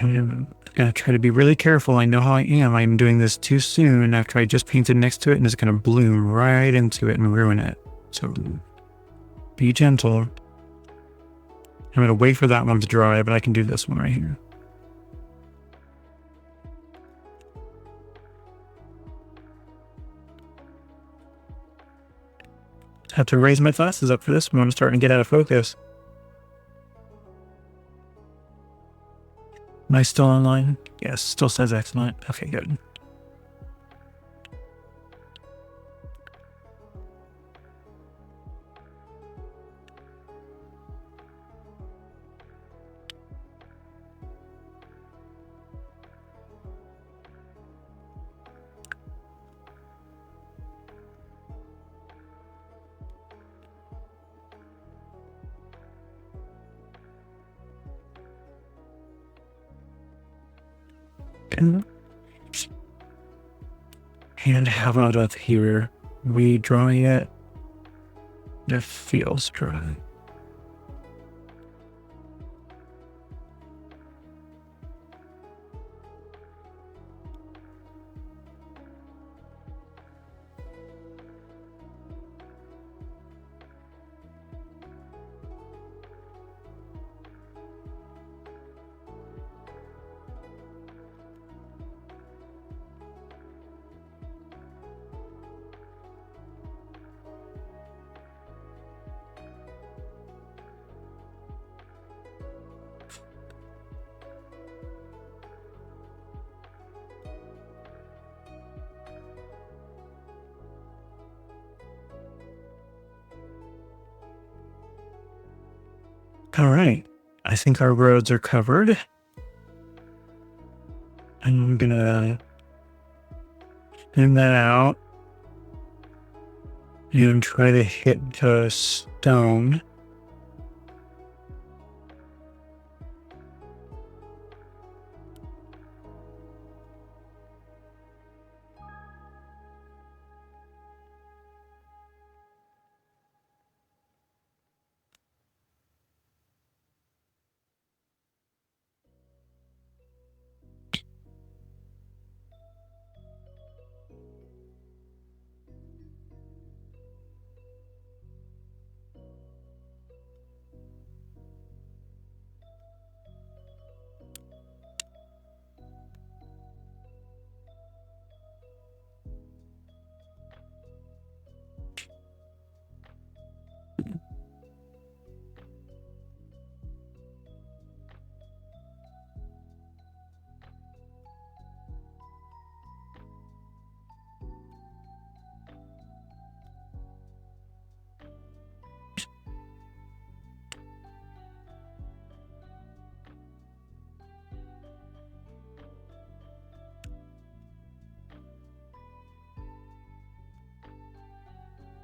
I'm gonna try to be really careful. I know how I am. I'm doing this too soon after I just painted next to it, and it's gonna bloom right into it and ruin it. So be gentle. I'm gonna wait for that one to dry, but I can do this one right here. Have to raise my glasses up for this one. I'm starting to get out of focus. Am I still online? Yes, still says excellent. Okay, good. And how about up here? We drawing it? It feels dry. All right. I think our roads are covered. I'm gonna thin that out and try to hit the stone.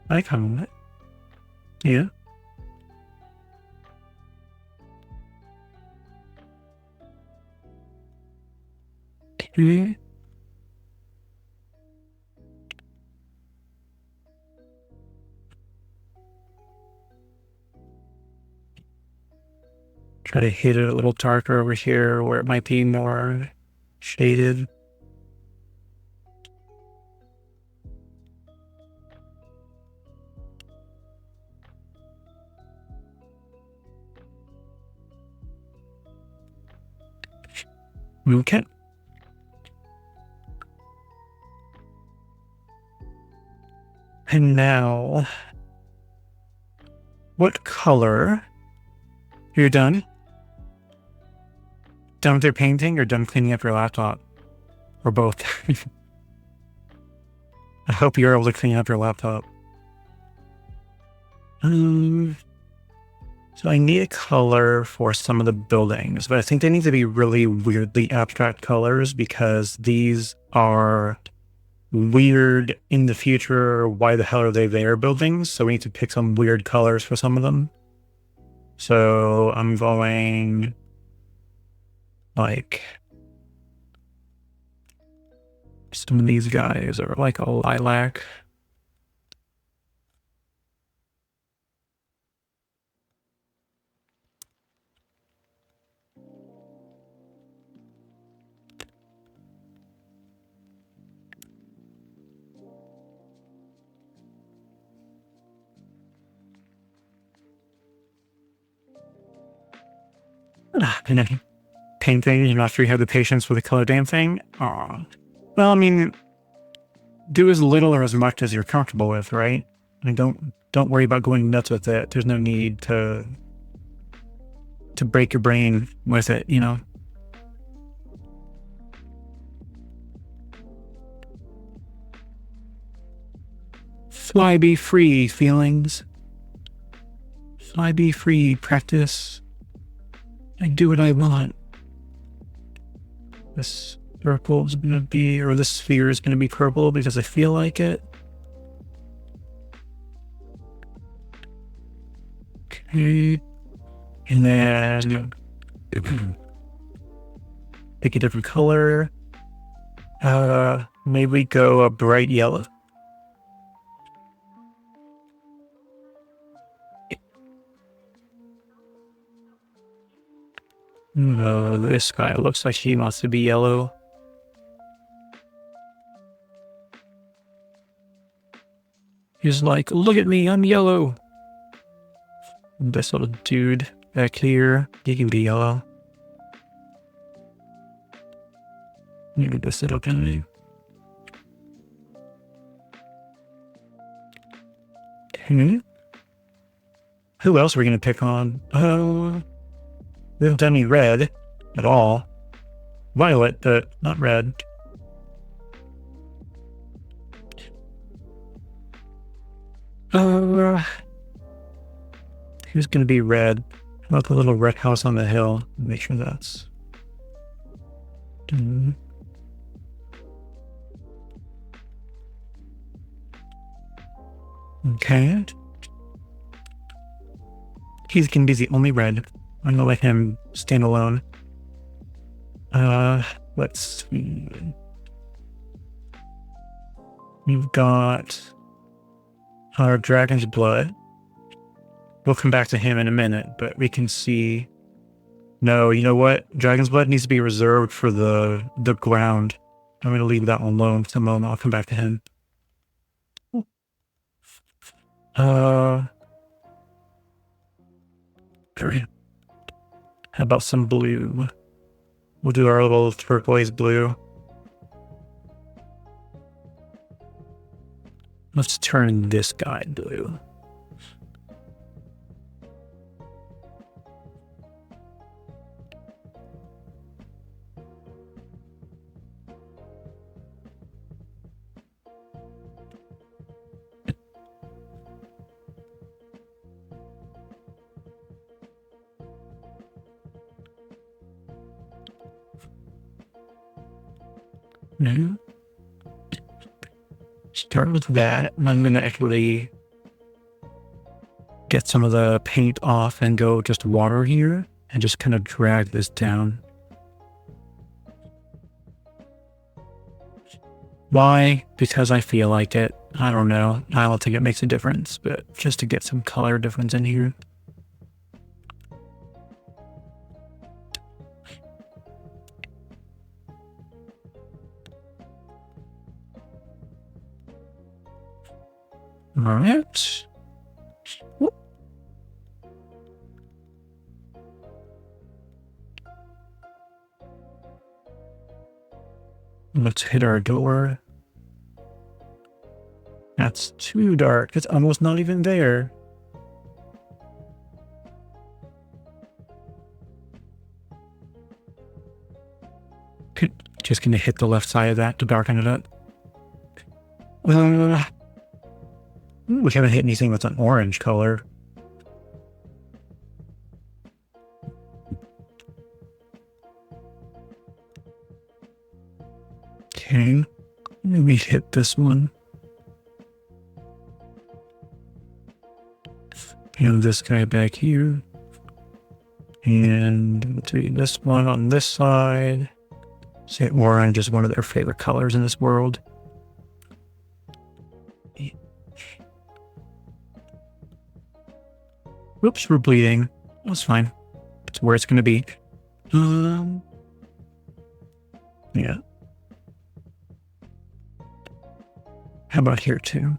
I found it. Yeah. Okay. Try to hit it a little darker over here where it might be more shaded. Okay. And now, what color? You're done? Done with your painting or done cleaning up your laptop? Or both? I hope you're able to clean up your laptop. So I need a color for some of the buildings, but I think they need to be really weirdly abstract colors because these are weird in the future. Why the hell are they there buildings? So we need to pick some weird colors for some of them. So I'm going like some of these guys are like a lilac. And then painting, you're not sure you have the patience for the color damn thing. Well, I mean, do as little or as much as you're comfortable with, right? I mean, don't worry about going nuts with it. There's no need to break your brain with it, you know. Fly be free, feelings. Fly be free, practice. I do what I want. This circle is gonna be, or this sphere is gonna be purple because I feel like it. Okay. And then pick a different color. Maybe go a bright yellow. No, this guy looks like he wants to be yellow. He's like, look at me, I'm yellow. This little dude back here, he can be yellow. Maybe this little guy. Who else are we gonna pick on? They haven't done any red at all. Violet, but not red. Who's gonna be red? How about the little red house on the hill? Make sure that's... Okay. He's gonna be the only red. I'm gonna let him stand alone. Let's see. We've got our dragon's blood. We'll come back to him in a minute, but we can see... No, you know what? Dragon's blood needs to be reserved for the ground. I'm going to leave that one alone for a moment. I'll come back to him. How about some blue? We'll do our little turquoise blue. Let's turn this guy blue. No. Start with that. I'm going to actually get some of the paint off and go just water here and just kind of drag this down. Why? Because I feel like it. I don't know. I don't think it makes a difference, but just to get some color difference in here. All right. Whoop. Let's hit our door. That's too dark. It's almost not even there. Just gonna hit the left side of that to darken it up. We haven't hit anything that's an orange color. Okay, maybe hit this one. And this guy back here. And do this one on this side. Say orange is one of their favorite colors in this world. Whoops, we're bleeding. That's fine. It's where it's gonna be. Yeah. How about here too?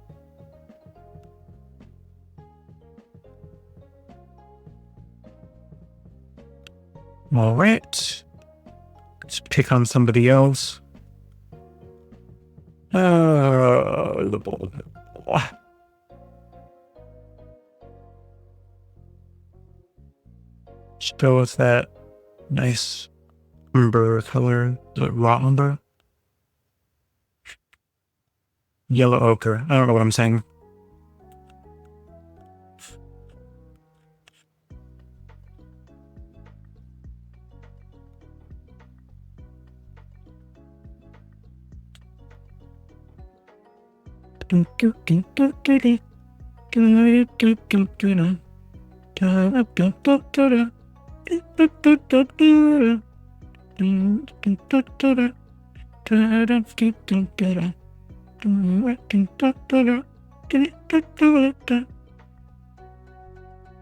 All right. Let's pick on somebody else. Just go with that nice umber color, the raw umber. Yellow ochre. I don't know what I'm saying.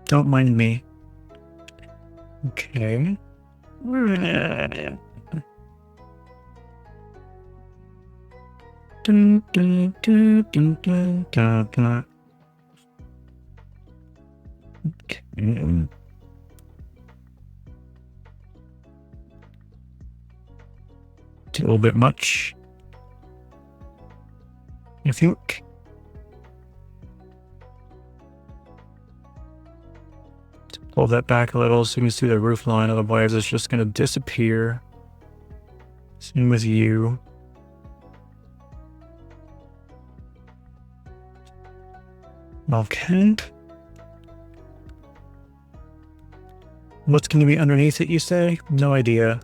Don't mind me. Okay. Okay. It's a little bit much, I think. Pull that back a little so you can see the roof line, otherwise it's just going to disappear. Same with you. Okay. What's going to be underneath it, you say? No idea.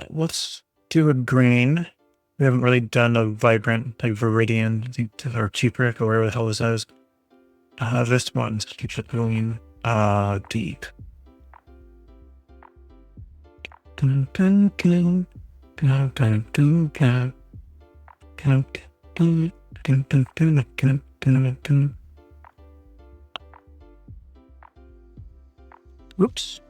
Let's do a green. We haven't really done a vibrant, like Viridian, I think, or Cheaprick, or whatever the hell this is. This one's keeps it going deep. Whoops.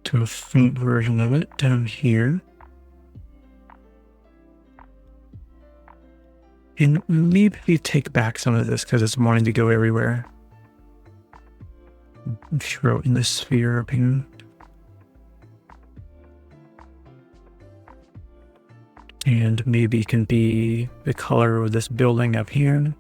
To a faint version of it down here. And maybe take back some of this because it's wanting to go everywhere. Throw in the sphere up here. And maybe it can be the color of this building up here.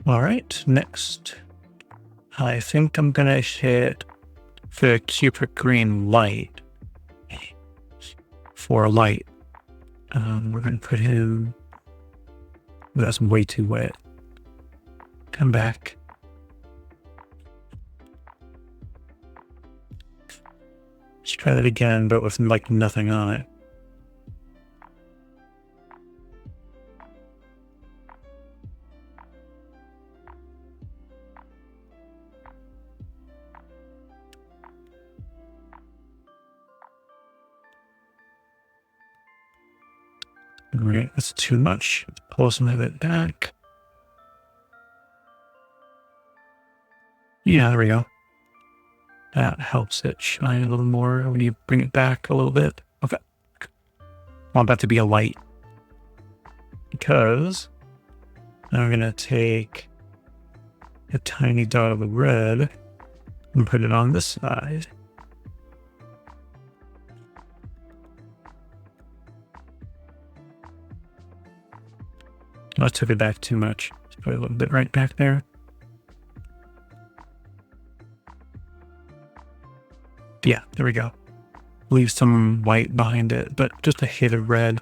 All right, next. I think I'm gonna hit the Cupid green light for a light. We're going to put him... That's way too wet. Come back. Let's try that again, but with like nothing on it. Alright, that's too much. Let's pull some of it back. Yeah, there we go. That helps it shine a little more when you bring it back a little bit. Okay. I want that to be a light. Because I'm going to take a tiny dot of the red and put it on this side. I took it back too much. Let's put a little bit right back there. Yeah, there we go. Leave some white behind it, but just a hit of red.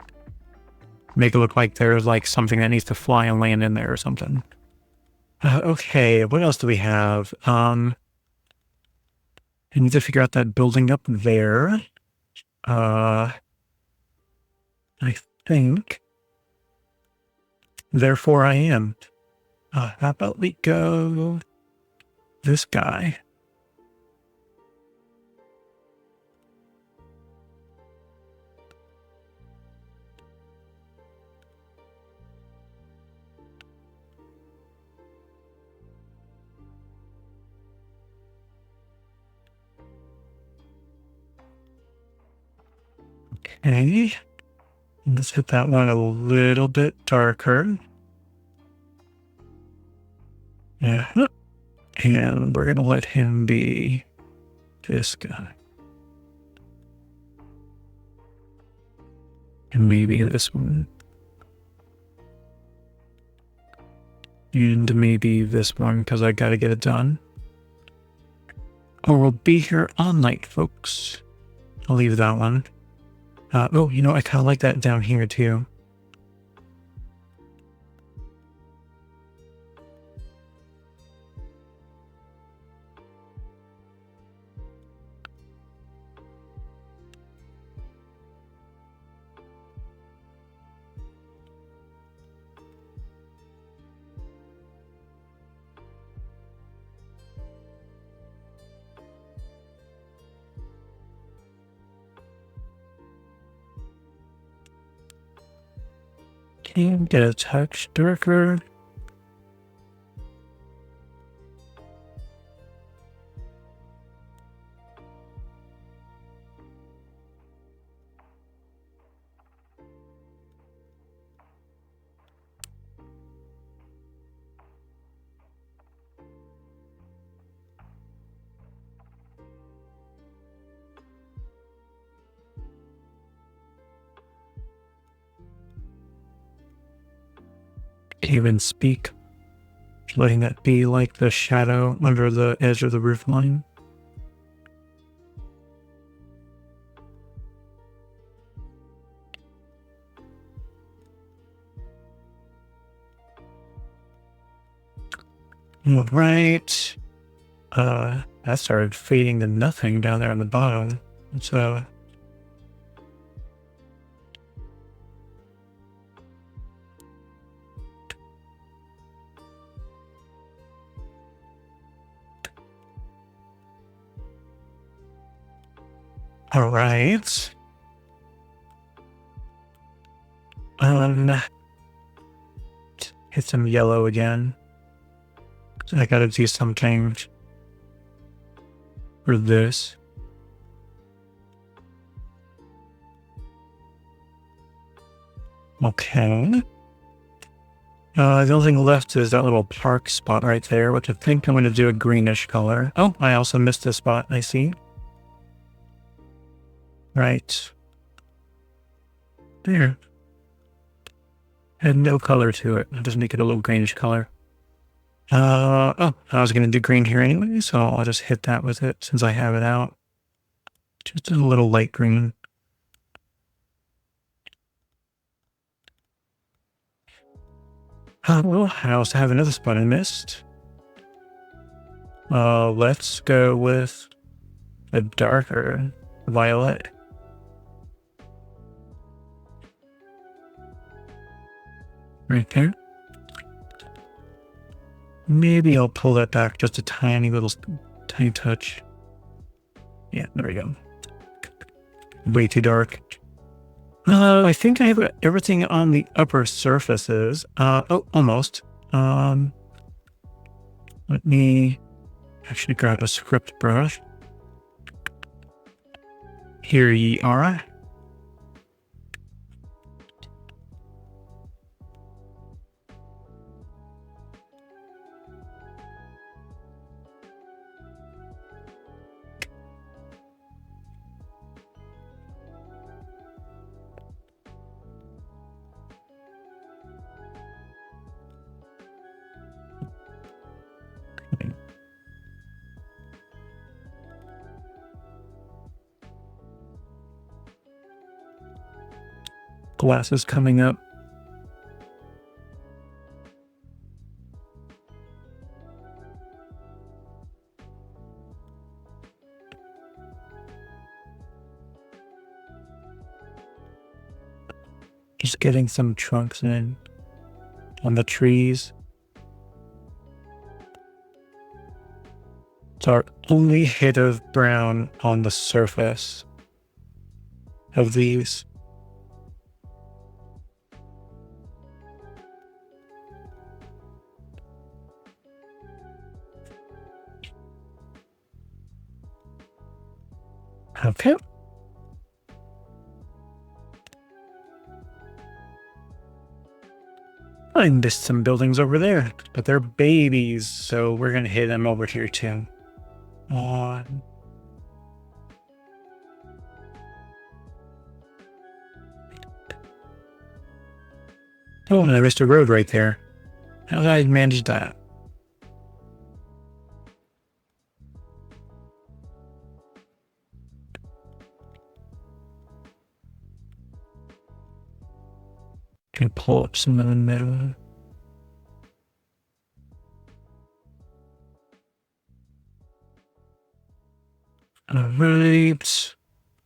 Make it look like there's like something that needs to fly and land in there or something. Okay, what else do we have? I need to figure out that building up there. I think... Therefore I am. How about we go... this guy. Okay. Let's hit that one a little bit darker. Yeah. And we're going to let him be this guy. And maybe this one. And maybe this one, because I got to get it done. Or we'll be here all night, folks. I'll leave that one. Oh, you know, I kind of like that down here, too. Can get a touch darker. Even speak, letting that be like the shadow under the edge of the roof line. All right. That started fading to nothing down there on the bottom. So all right. Hit some yellow again. I gotta do something for this. Okay. The only thing left is that little park spot right there, which I think I'm going to do a greenish color. Oh, I also missed this spot, I see. Right. There. Had no color to it. I'll just make it a little greenish color. Oh, I was going to do green here anyway, so I'll just hit that with it since I have it out. Just a little light green. Oh, I also have another spot I missed. Let's go with a darker violet. Right there. Maybe I'll pull that back just a tiny touch. Yeah, there we go. Way too dark. I think I have everything on the upper surfaces. Oh, almost. Let me actually grab a script brush. Here ye are. Glasses coming up. Just getting some trunks in on the trees. It's our only hit of brown on the surface of these. Okay. I missed some buildings over there, but they're babies, so we're gonna hit them over here too. Oh, and I missed a road right there. How did I manage that? Can pull up some in the middle. Alright,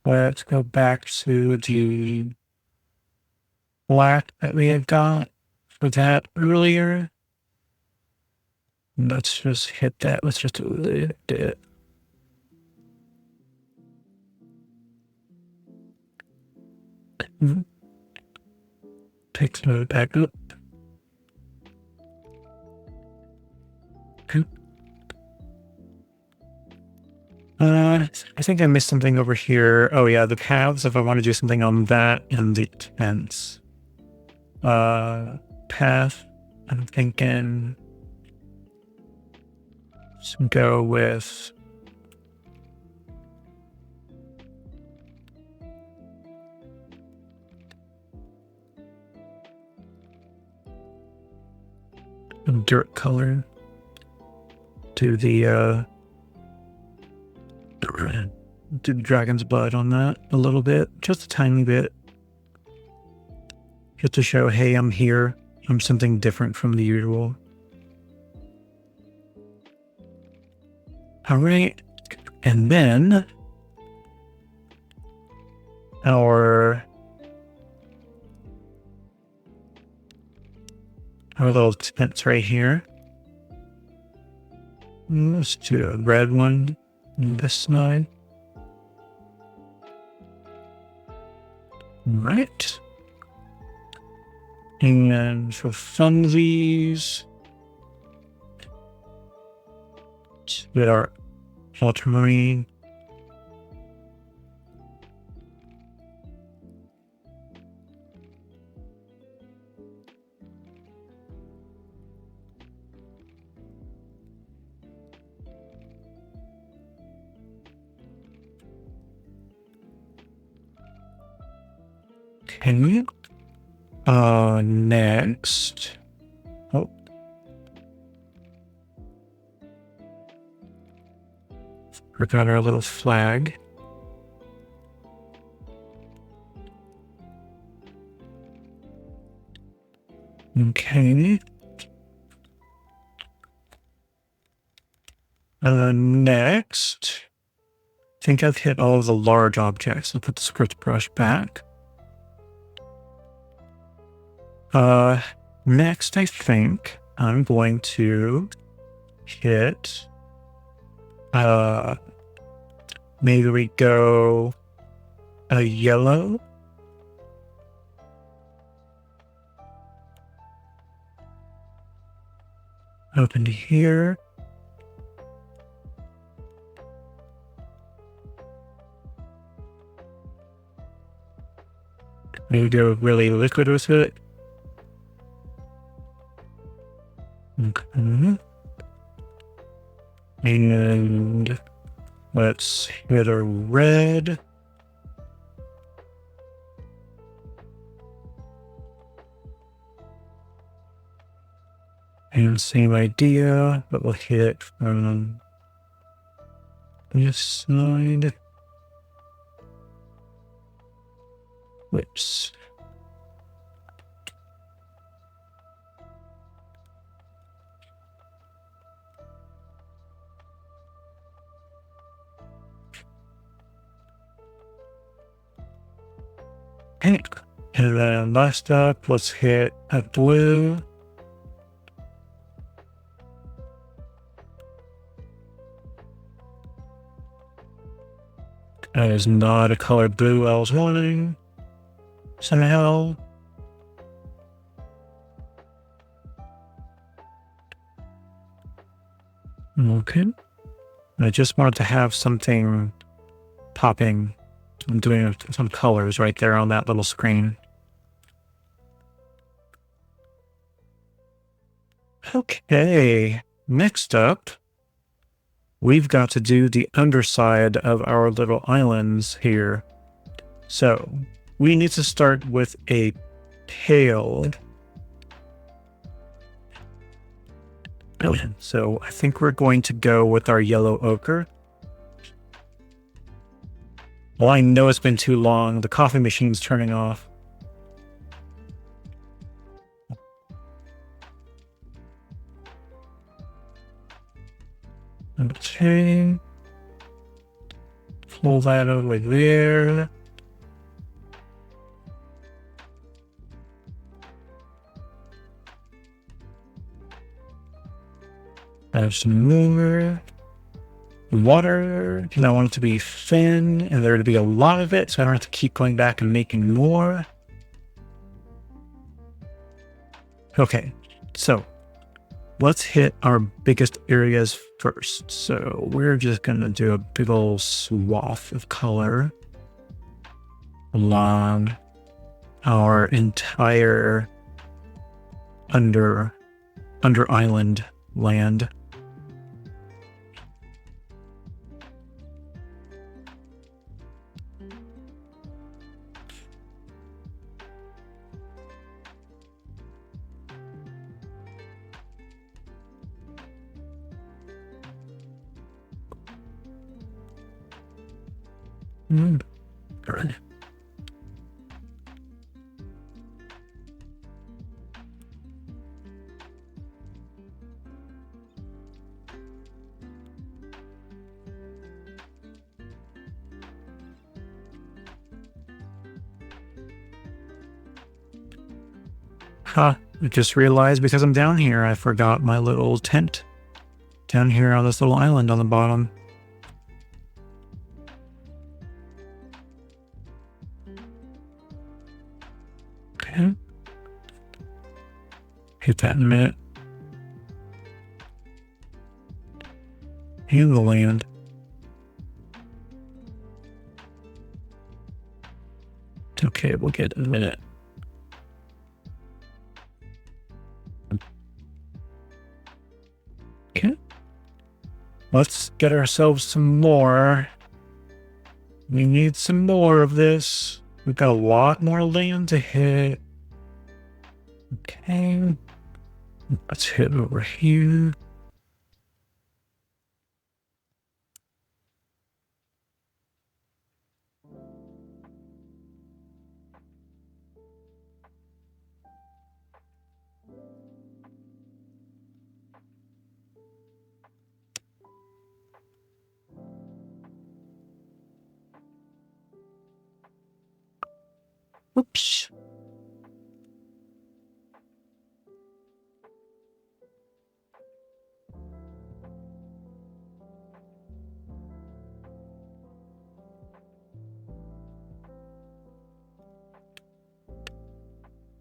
let's go back to the black that we had got for that earlier. Let's just hit that. Let's just do it. Pick some of it back up. Okay. I think I missed something over here. Oh yeah, the paths, if I want to do something on that, and the tents. Path, I'm thinking let's go with dirt color to the dragon's blood on that a little bit, just a tiny bit, just to show, hey, I'm here. I'm something different from the usual. All right, and then our little tents right here. Let's do a red one on this side. Right. And for funsies, with our ultramarine. Okay. Next. Oh. Forgot our little flag. Okay. Next, I think I've hit all of the large objects. I'll put the script brush back. Next, I think I'm going to hit, maybe we go a yellow. Open to here. Maybe go really liquid with it. Okay. And let's hit a red. And same idea, but we'll hit from this side. Whoops. Okay. And then last up, let's hit a blue. That is not a color blue I was wanting. Somehow. Okay. I just wanted to have something popping. I'm doing some colors right there on that little screen. Okay. Next up, we've got to do the underside of our little islands here. So we need to start with a tail. So I think we're going to go with our yellow ochre. Well, I know it's been too long. The coffee machine's turning off. Okay. Pull that over there. Have some more water, and I want it to be thin and there to be a lot of it, so I don't have to keep going back and making more. Okay, so let's hit our biggest areas first. So we're just gonna do a big old swath of color along our entire under island land. Good. Huh, I just realized because I'm down here, I forgot my little tent down here on this little island on the bottom. Okay. Hit that in a minute. And the land. Okay, we'll get in a minute. Okay. Let's get ourselves some more. We need some more of this. We've got a lot more land to hit. Okay. Let's hit over here. Oops.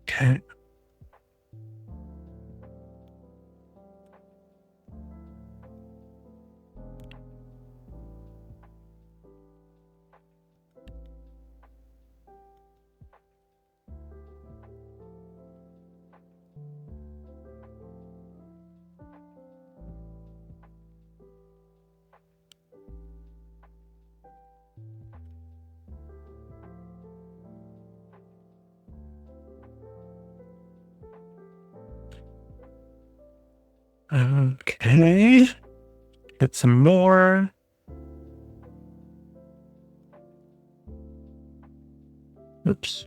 Okay. Okay. Get some more. Oops.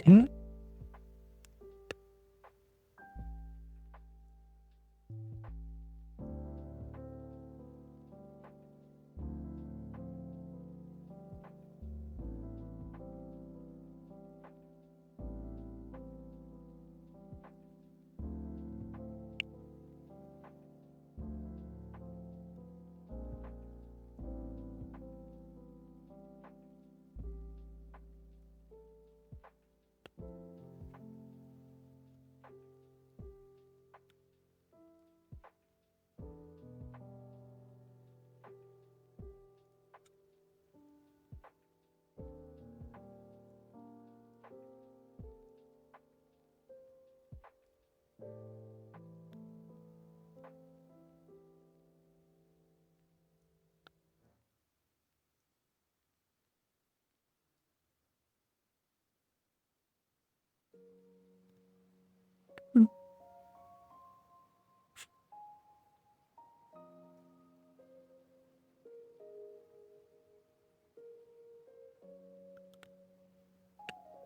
Okay.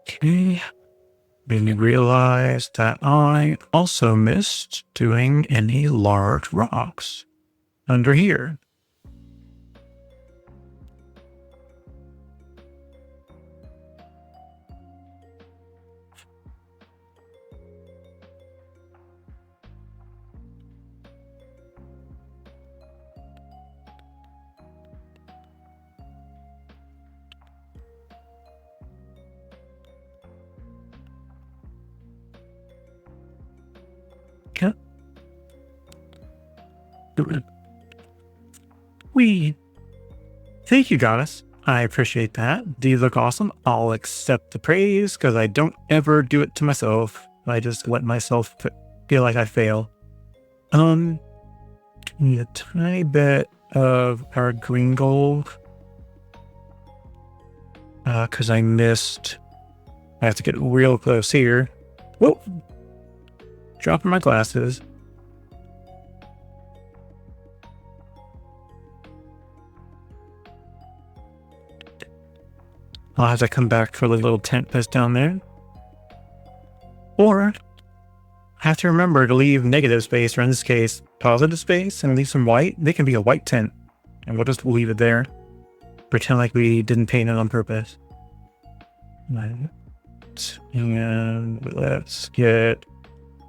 Okay. Then you realize that I also missed doing any large rocks under here. Okay. We Thank you, goddess. I appreciate that. These look awesome. I'll accept the praise because I don't ever do it to myself. I just let myself feel like I fail. Need a tiny bit of our green gold because I missed. I have to get real close here. Whoa! Dropping my glasses. I'll have to come back for the little tent that's down there. Or I have to remember to leave negative space, or in this case, positive space, and leave some white. They can be a white tent, and we'll just leave it there. Pretend like we didn't paint it on purpose. And let's get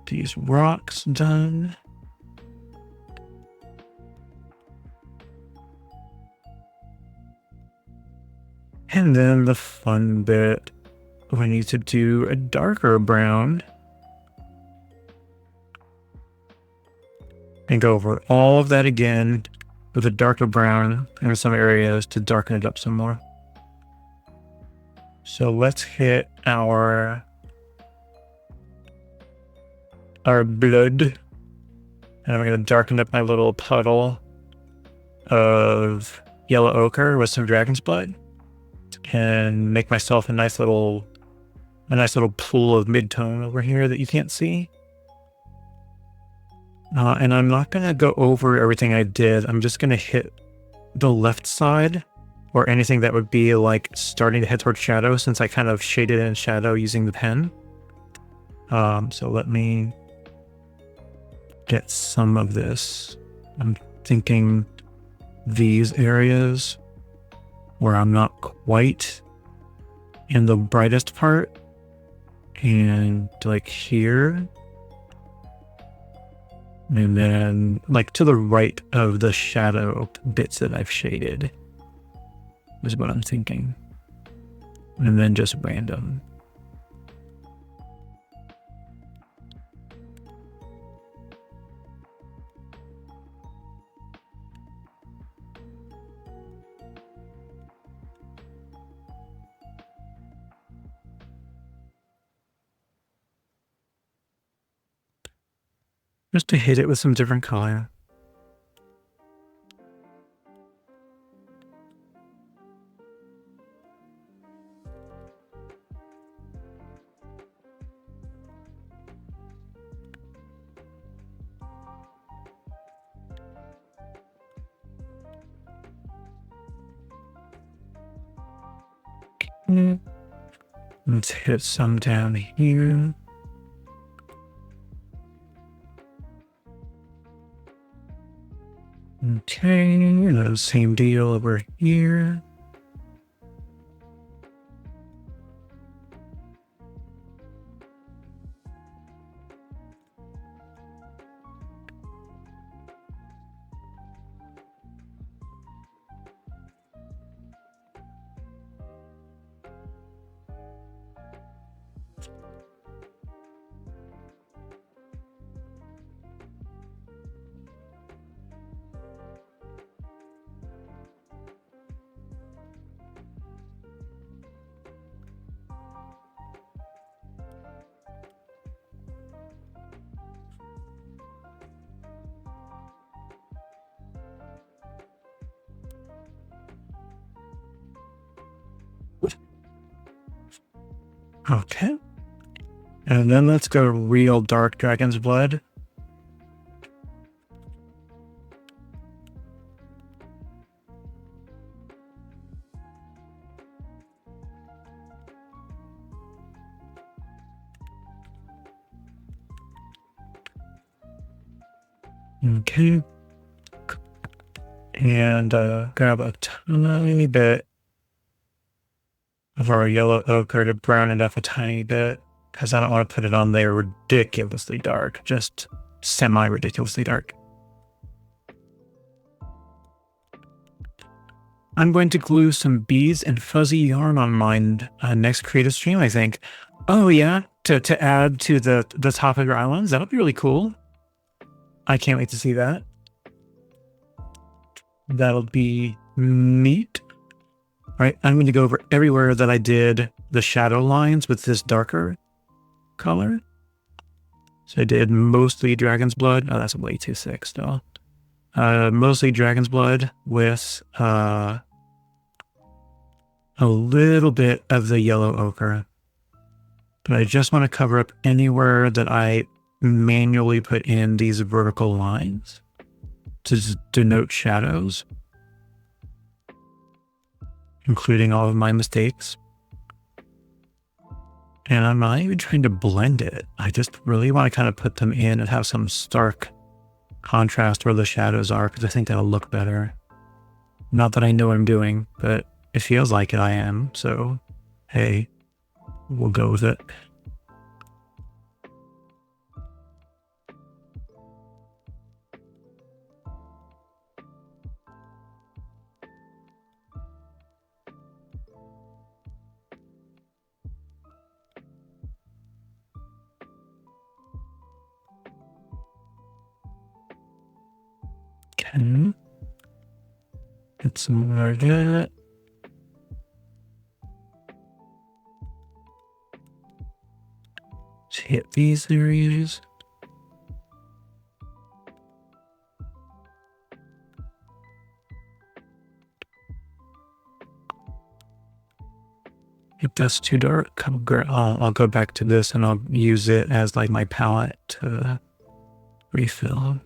these rocks done. And then the fun bit. we need to do a darker brown and go over all of that again with a darker brown in some areas to darken it up some more. So let's hit our blood. And I'm going to darken up my little puddle of yellow ochre with some dragon's blood and make myself a nice little pool of mid-tone over here that you can't see. And I'm not going to go over everything I did. I'm just going to hit the left side or anything that would be like starting to head towards shadow, since I kind of shaded in shadow using the pen. So let me get some of this. I'm thinking these areas where I'm not quite in the brightest part, and like here, and then like to the right of the shadow bits that I've shaded is what I'm thinking, and then just random. Just to hit it with some different color. Let's hit some down here. Okay, the same deal over here. Okay. And then let's go real dark dragon's blood. Okay. And grab a tiny bit of our yellow ochre to brown it up a tiny bit, because I don't want to put it on there ridiculously dark, just semi-ridiculously dark. I'm going to glue some beads and fuzzy yarn on mine next creative stream, I think. Oh yeah, to add to the top of your islands. That'll be really cool. I can't wait to see that. That'll be neat. All right, I'm going to go over everywhere that I did the shadow lines with this darker color. So I did mostly dragon's blood. Oh, that's way too thick still. Mostly dragon's blood with a little bit of the yellow ochre. But I just want to cover up anywhere that I manually put in these vertical lines to denote shadows, including all of my mistakes. And I'm not even trying to blend it. I just really want to kind of put them in and have some stark contrast where the shadows are, because I think that'll look better. Not that I know what I'm doing, but it feels like it I am. So, hey, we'll go with it. And get some more of that. Just hit these areas. If that's too dark, I'll go back to this and I'll use it as like my palette to refill.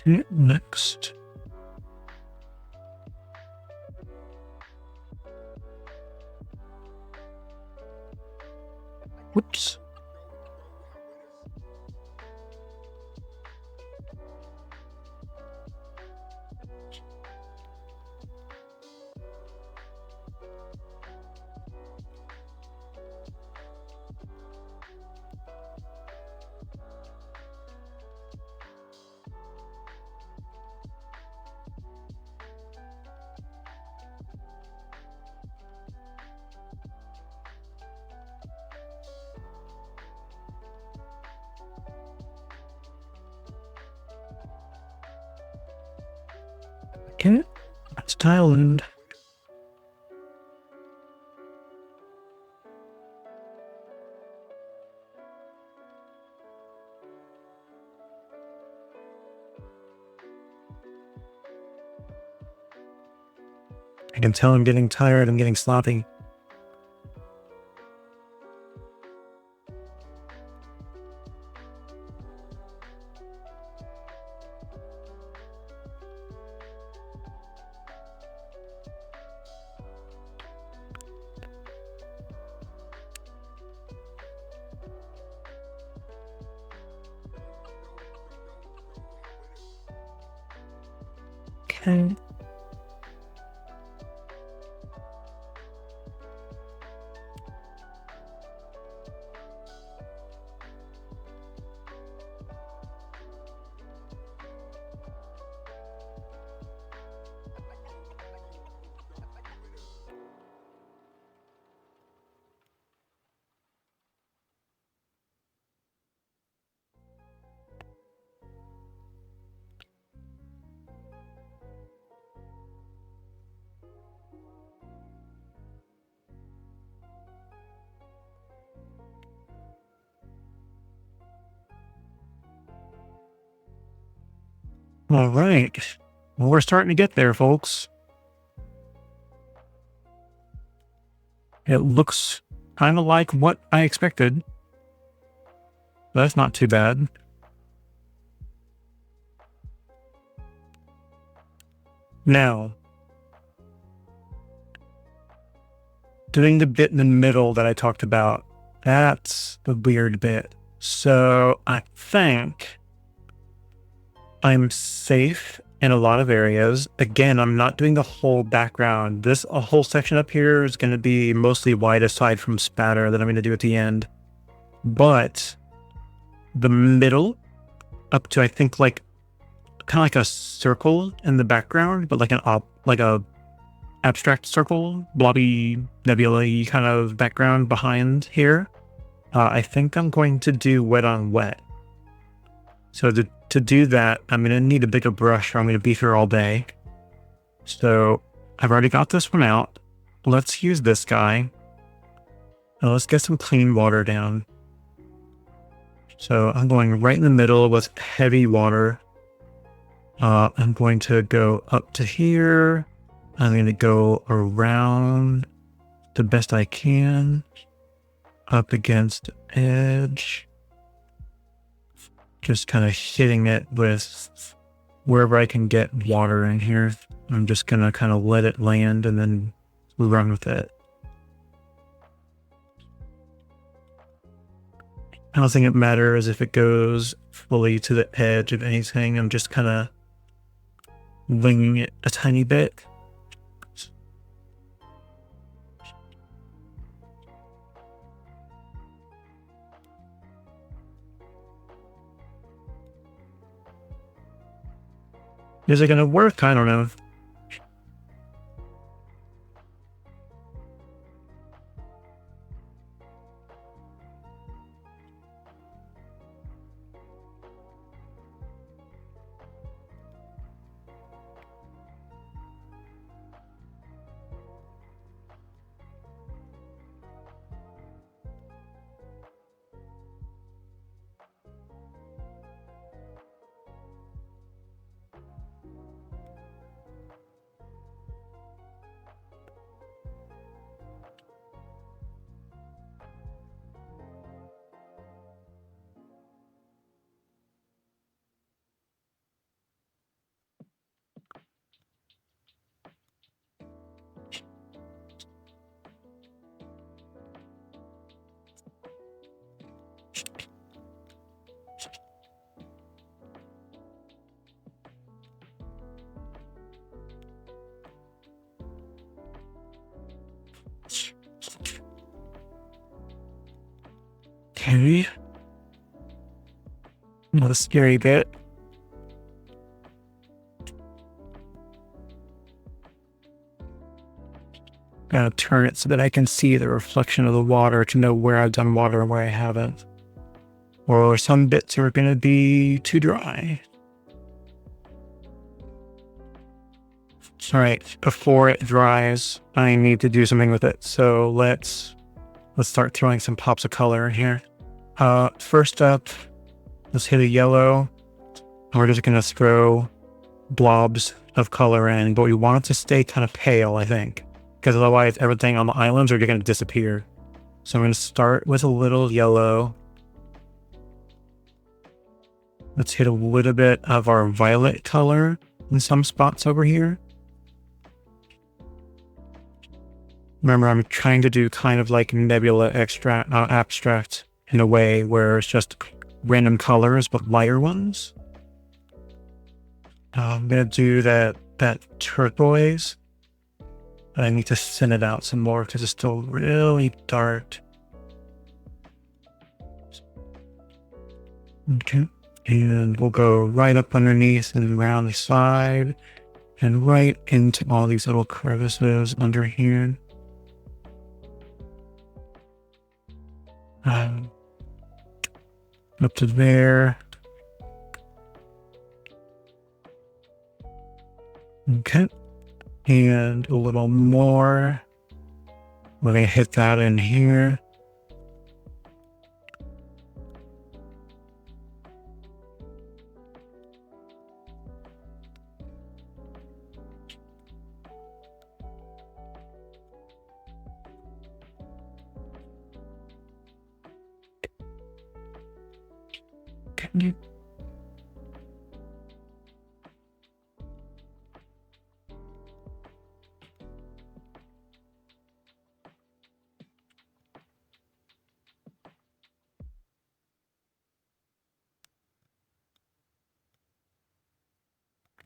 Okay, next. Whoops. Okay, that's Thailand. I can tell I'm getting tired, I'm getting sloppy. Okay. All right. Well, we're starting to get there, folks. It looks kind of like what I expected. That's not too bad. Now, doing the bit in the middle that I talked about, that's the weird bit. So I think I'm safe in a lot of areas. Again, I'm not doing the whole background. A whole section up here is going to be mostly white aside from spatter that I'm going to do at the end. But the middle up to, I think, like kind of like a circle in the background, but like a abstract circle, blobby, nebula-y kind of background behind here. I think I'm going to do wet on wet. So to do that, I'm going to need a bigger brush or I'm going to be here all day. So I've already got this one out. Let's use this guy. Now let's get some clean water down. So I'm going right in the middle with heavy water. I'm going to go up to here. I'm going to go around the best I can, up against the edge. Just kind of hitting it with wherever I can get water in here. I'm just going to kind of let it land and then run with it. I don't think it matters if it goes fully to the edge of anything. I'm just kind of winging it a tiny bit. Is it going to work? I don't know. Okay. Not a scary bit. Gotta turn it so that I can see the reflection of the water to know where I've done water and where I haven't. Or some bits are gonna be too dry. All right, before it dries, I need to do something with it. So let's start throwing some pops of color in here. First up, let's hit a yellow. And we're just gonna throw blobs of color in, but we want it to stay kind of pale, I think, because otherwise everything on the islands are going to disappear. So I'm going to start with a little yellow. Let's hit a little bit of our violet color in some spots over here. Remember, I'm trying to do kind of like nebula abstract in a way where it's just random colors, but lighter ones. I'm going to do that turquoise. I need to thin it out some more because it's still really dark. Okay. And we'll go right up underneath and around the side and right into all these little crevices under here. Up to there. Okay. And a little more. We're going to hit that in here. Can you?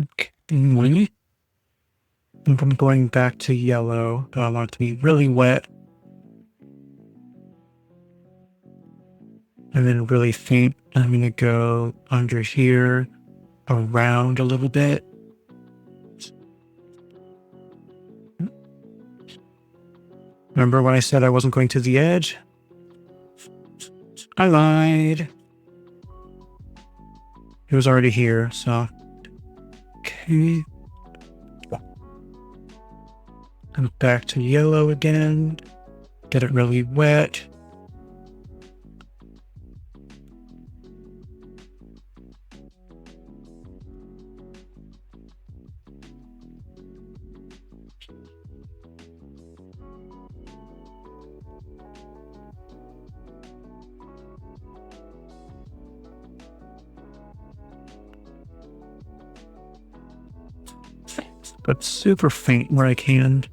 Okay. I'm going back to yellow. I want it to be really wet. And then really faint. I'm going to go under here, around a little bit. Remember when I said I wasn't going to the edge? I lied. It was already here, so. Okay. And back to yellow again. Get it really wet. but super faint where I can.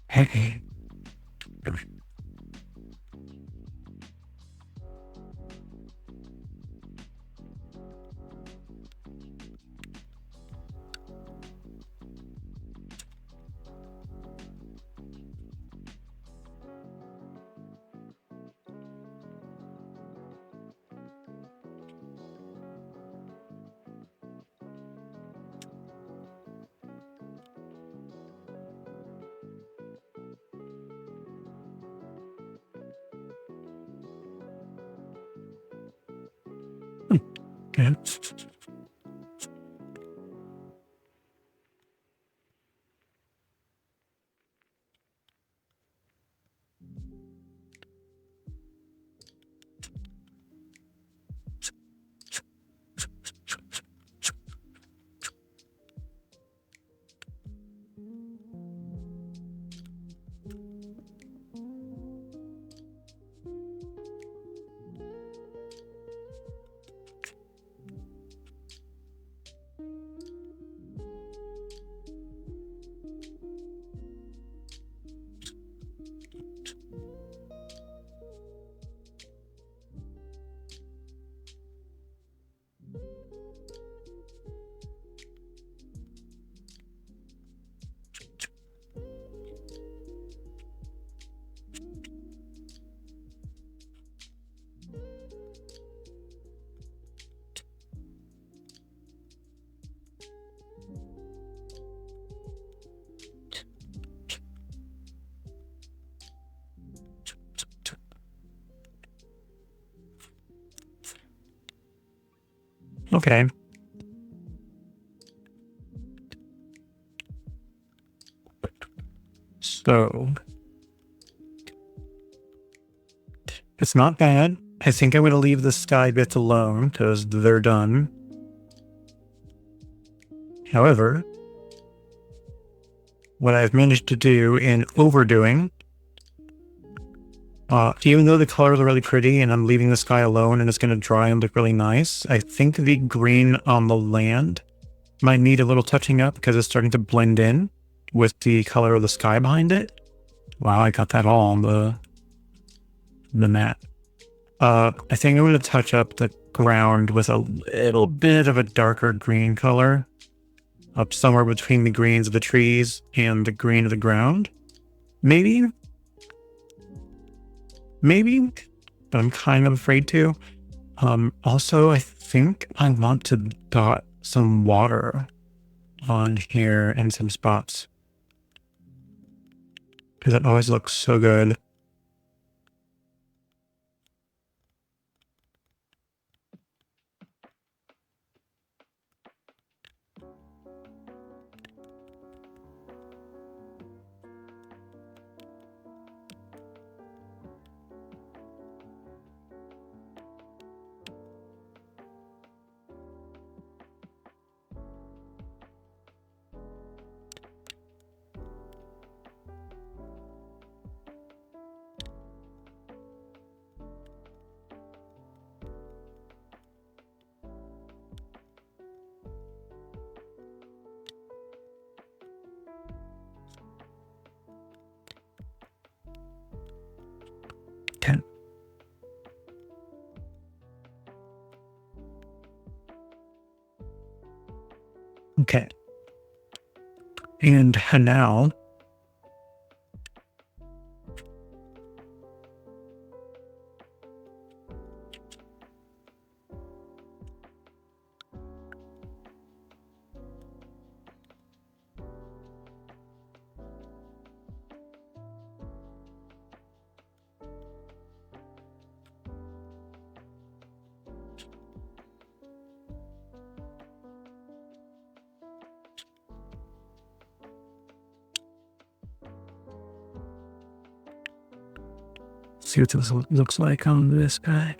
Hey. Okay. Okay. So it's not bad. I think I'm going to leave the sky bits alone because they're done. However, what I've managed to do in overdoing, even though the colors are really pretty and I'm leaving the sky alone and it's going to dry and look really nice, I think the green on the land might need a little touching up because it's starting to blend in with the color of the sky behind it. Wow, I got that all on the mat. I think I'm going to touch up the ground with a little bit of a darker green color, up somewhere between the greens of the trees and the green of the ground. Maybe, but I'm kind of afraid to. Also, I think I want to dot some water on here and some spots because it always looks so good. Okay. And now see what this looks like on this guy.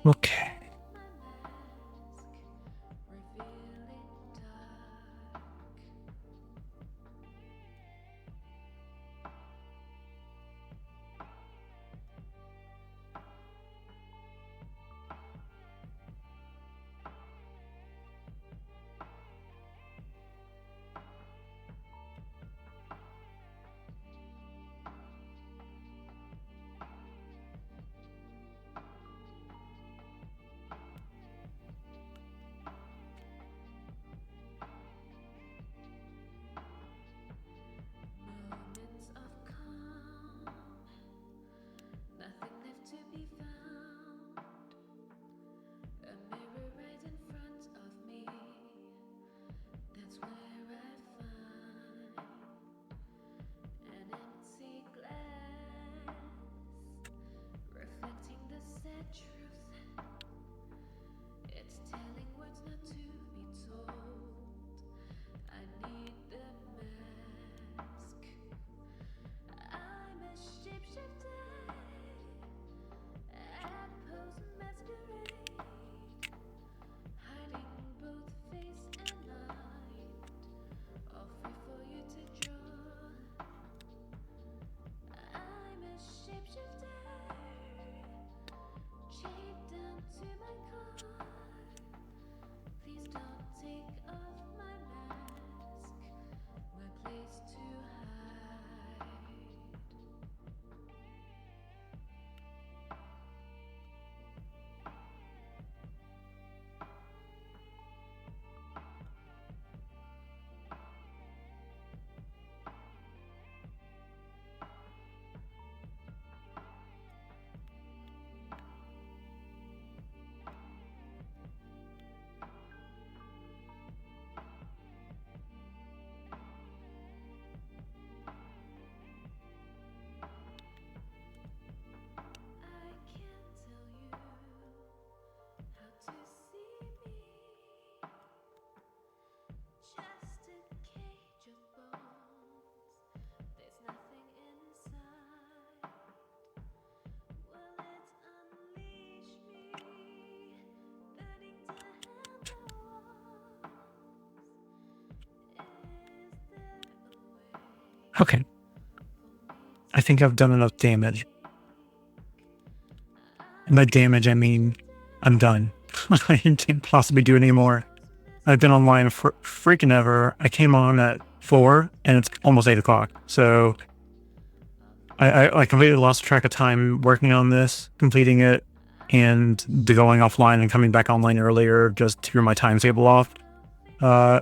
Okay. Okay. I think I've done enough damage. And by damage, I mean I'm done. I can't possibly do any more. I've been online for freaking ever. I came on at 4 and it's almost 8 o'clock. So I completely lost track of time working on this, completing it, and going offline and coming back online earlier just to threw my timetable off.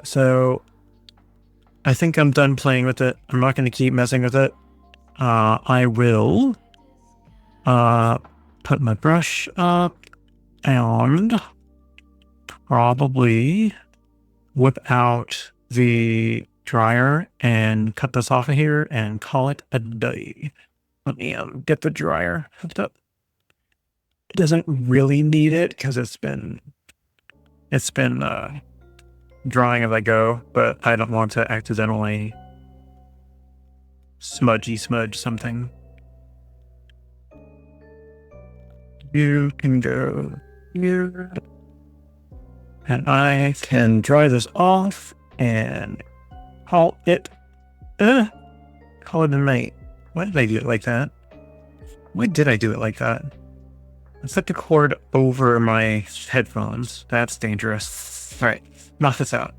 So I think I'm done playing with it. I'm not going to keep messing with it. I will put my brush up and probably whip out the dryer and cut this off of here and call it a day. Let me get the dryer hooked up. It doesn't really need it because it's been drying as I go, but I don't want to accidentally smudge something. You can go here, and I can dry this off and call it a night. Why did I do it like that? Why did I do it like that? I set the cord over my headphones. That's dangerous. All right, knock this out.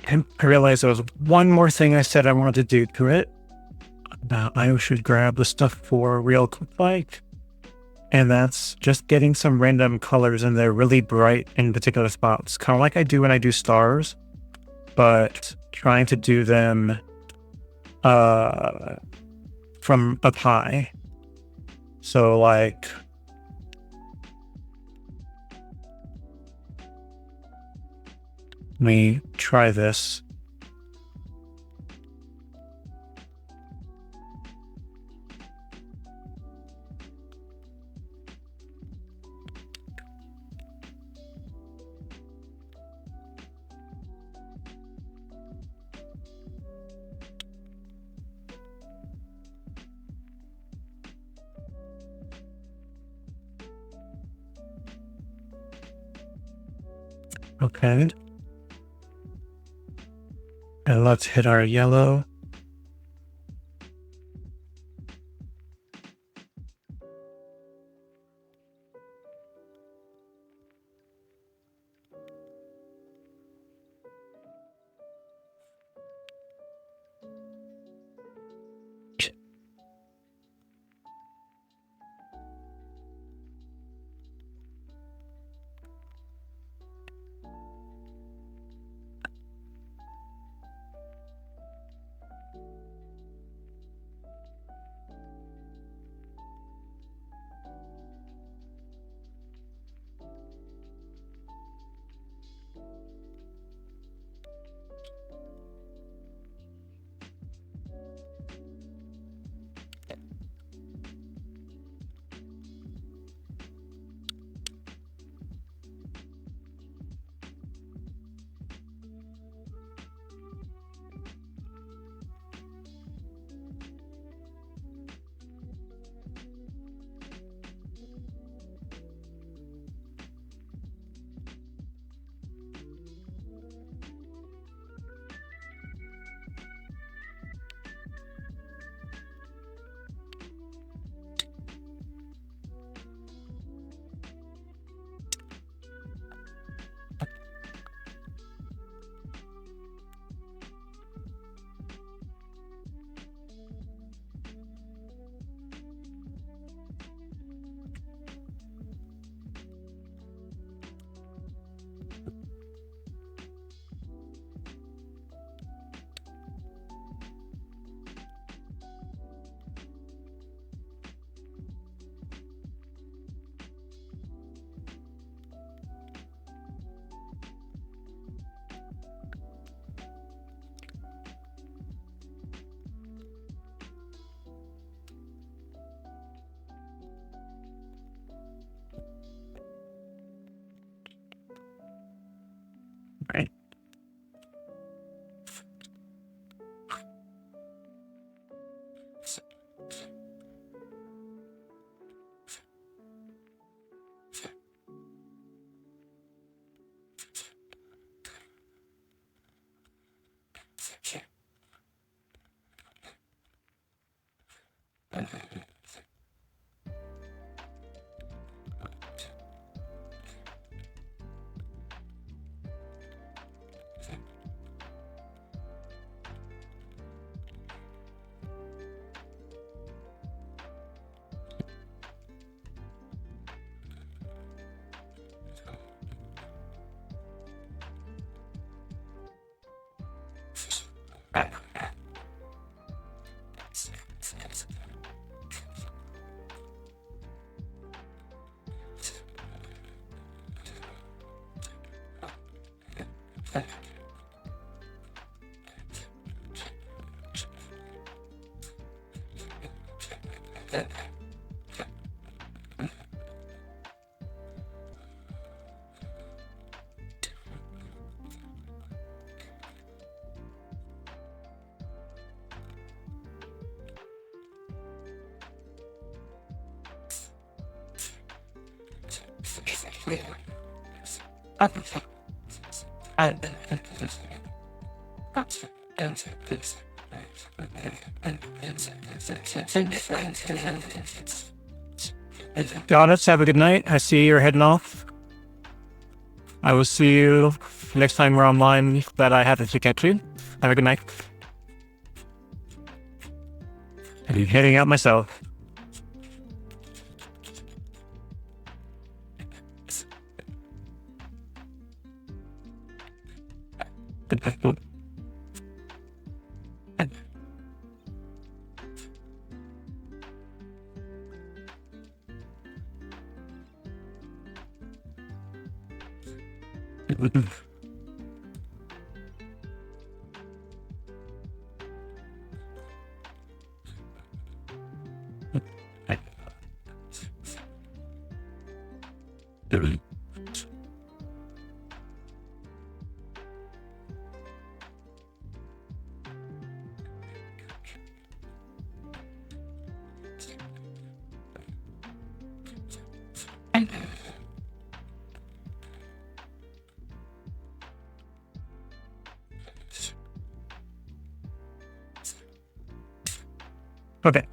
And I realized there was one more thing I said I wanted to do to it. I should grab the stuff for real quick, and that's just getting some random colors in there really bright in particular spots, kind of like I do when I do stars, but trying to do them from up high. So like let me try this. Okay. And let's hit our yellow. Donuts, have a good night. I see you're heading off. I will see you next time we're online that I have to catch you. Have a good night. I'm heading out myself. Okay,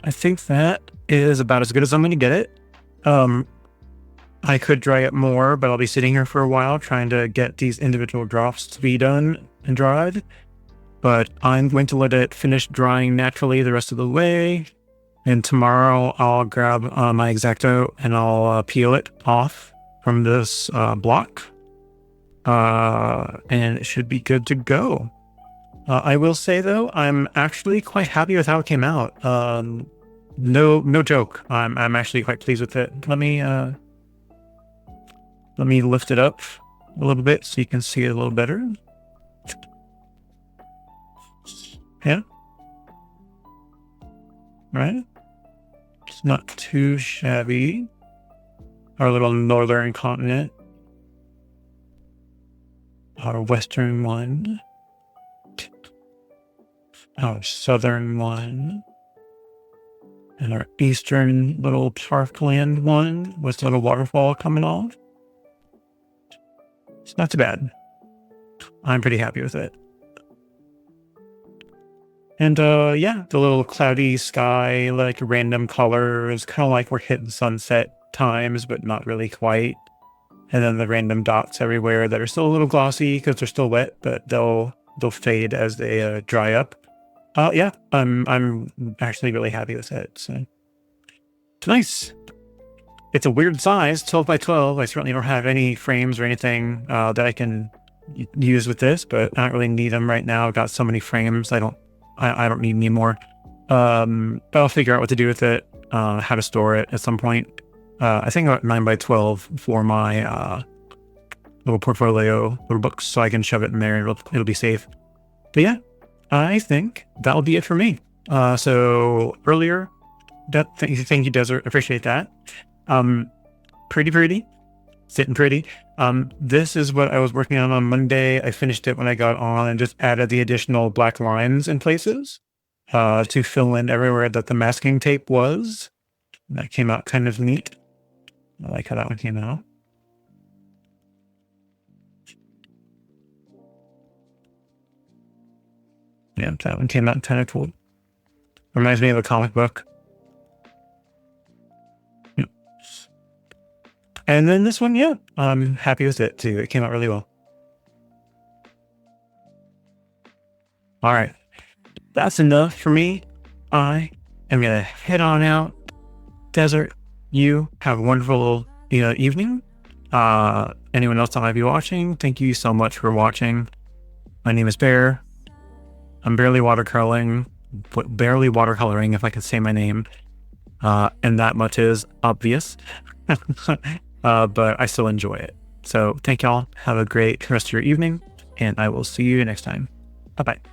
I think that is about as good as I'm going to get it. I could dry it more, but I'll be sitting here for a while trying to get these individual drops to be done and dried. But I'm going to let it finish drying naturally the rest of the way. And tomorrow I'll grab my X-Acto and I'll peel it off from this block. And it should be good to go. I will say though, I'm actually quite happy with how it came out. No joke. I'm actually quite pleased with it. Let me lift it up a little bit so you can see it a little better. Yeah. Right. It's not too shabby. Our little northern continent. Our western one. Our southern one. And our eastern little parkland one with a little waterfall coming off. It's not too bad. I'm pretty happy with it. And yeah, the little cloudy sky, like random colors, kind of like we're hitting sunset times, but not really quite. And then the random dots everywhere that are still a little glossy because they're still wet, but they'll fade as they dry up. Yeah, I'm actually really happy with it. So it's nice. It's a weird size, 12 by 12. I certainly don't have any frames or anything that I can use with this, but I don't really need them right now. I've got so many frames. I don't need any more. But I'll figure out what to do with it, how to store it at some point. I think about 9 by 12 for my little portfolio, little books, so I can shove it in there and it'll be safe. But yeah, I think that'll be it for me. So earlier, thank you, Desert. Appreciate that. Pretty, sitting pretty. This is what I was working on Monday. I finished it when I got on and just added the additional black lines in places to fill in everywhere that the masking tape was. That came out kind of neat. I like how that one came out. Yeah, that one came out kind of cool. Reminds me of a comic book. Yeah. And then this one, yeah, I'm happy with it too. It came out really well. All right. That's enough for me. I am going to head on out. Desert, you have a wonderful evening. Anyone else that might be watching, thank you so much for watching. My name is Bear. I'm barely watercoloring, if I could say my name. And that much is obvious. But I still enjoy it. So thank y'all. Have a great rest of your evening, and I will see you next time. Bye-bye.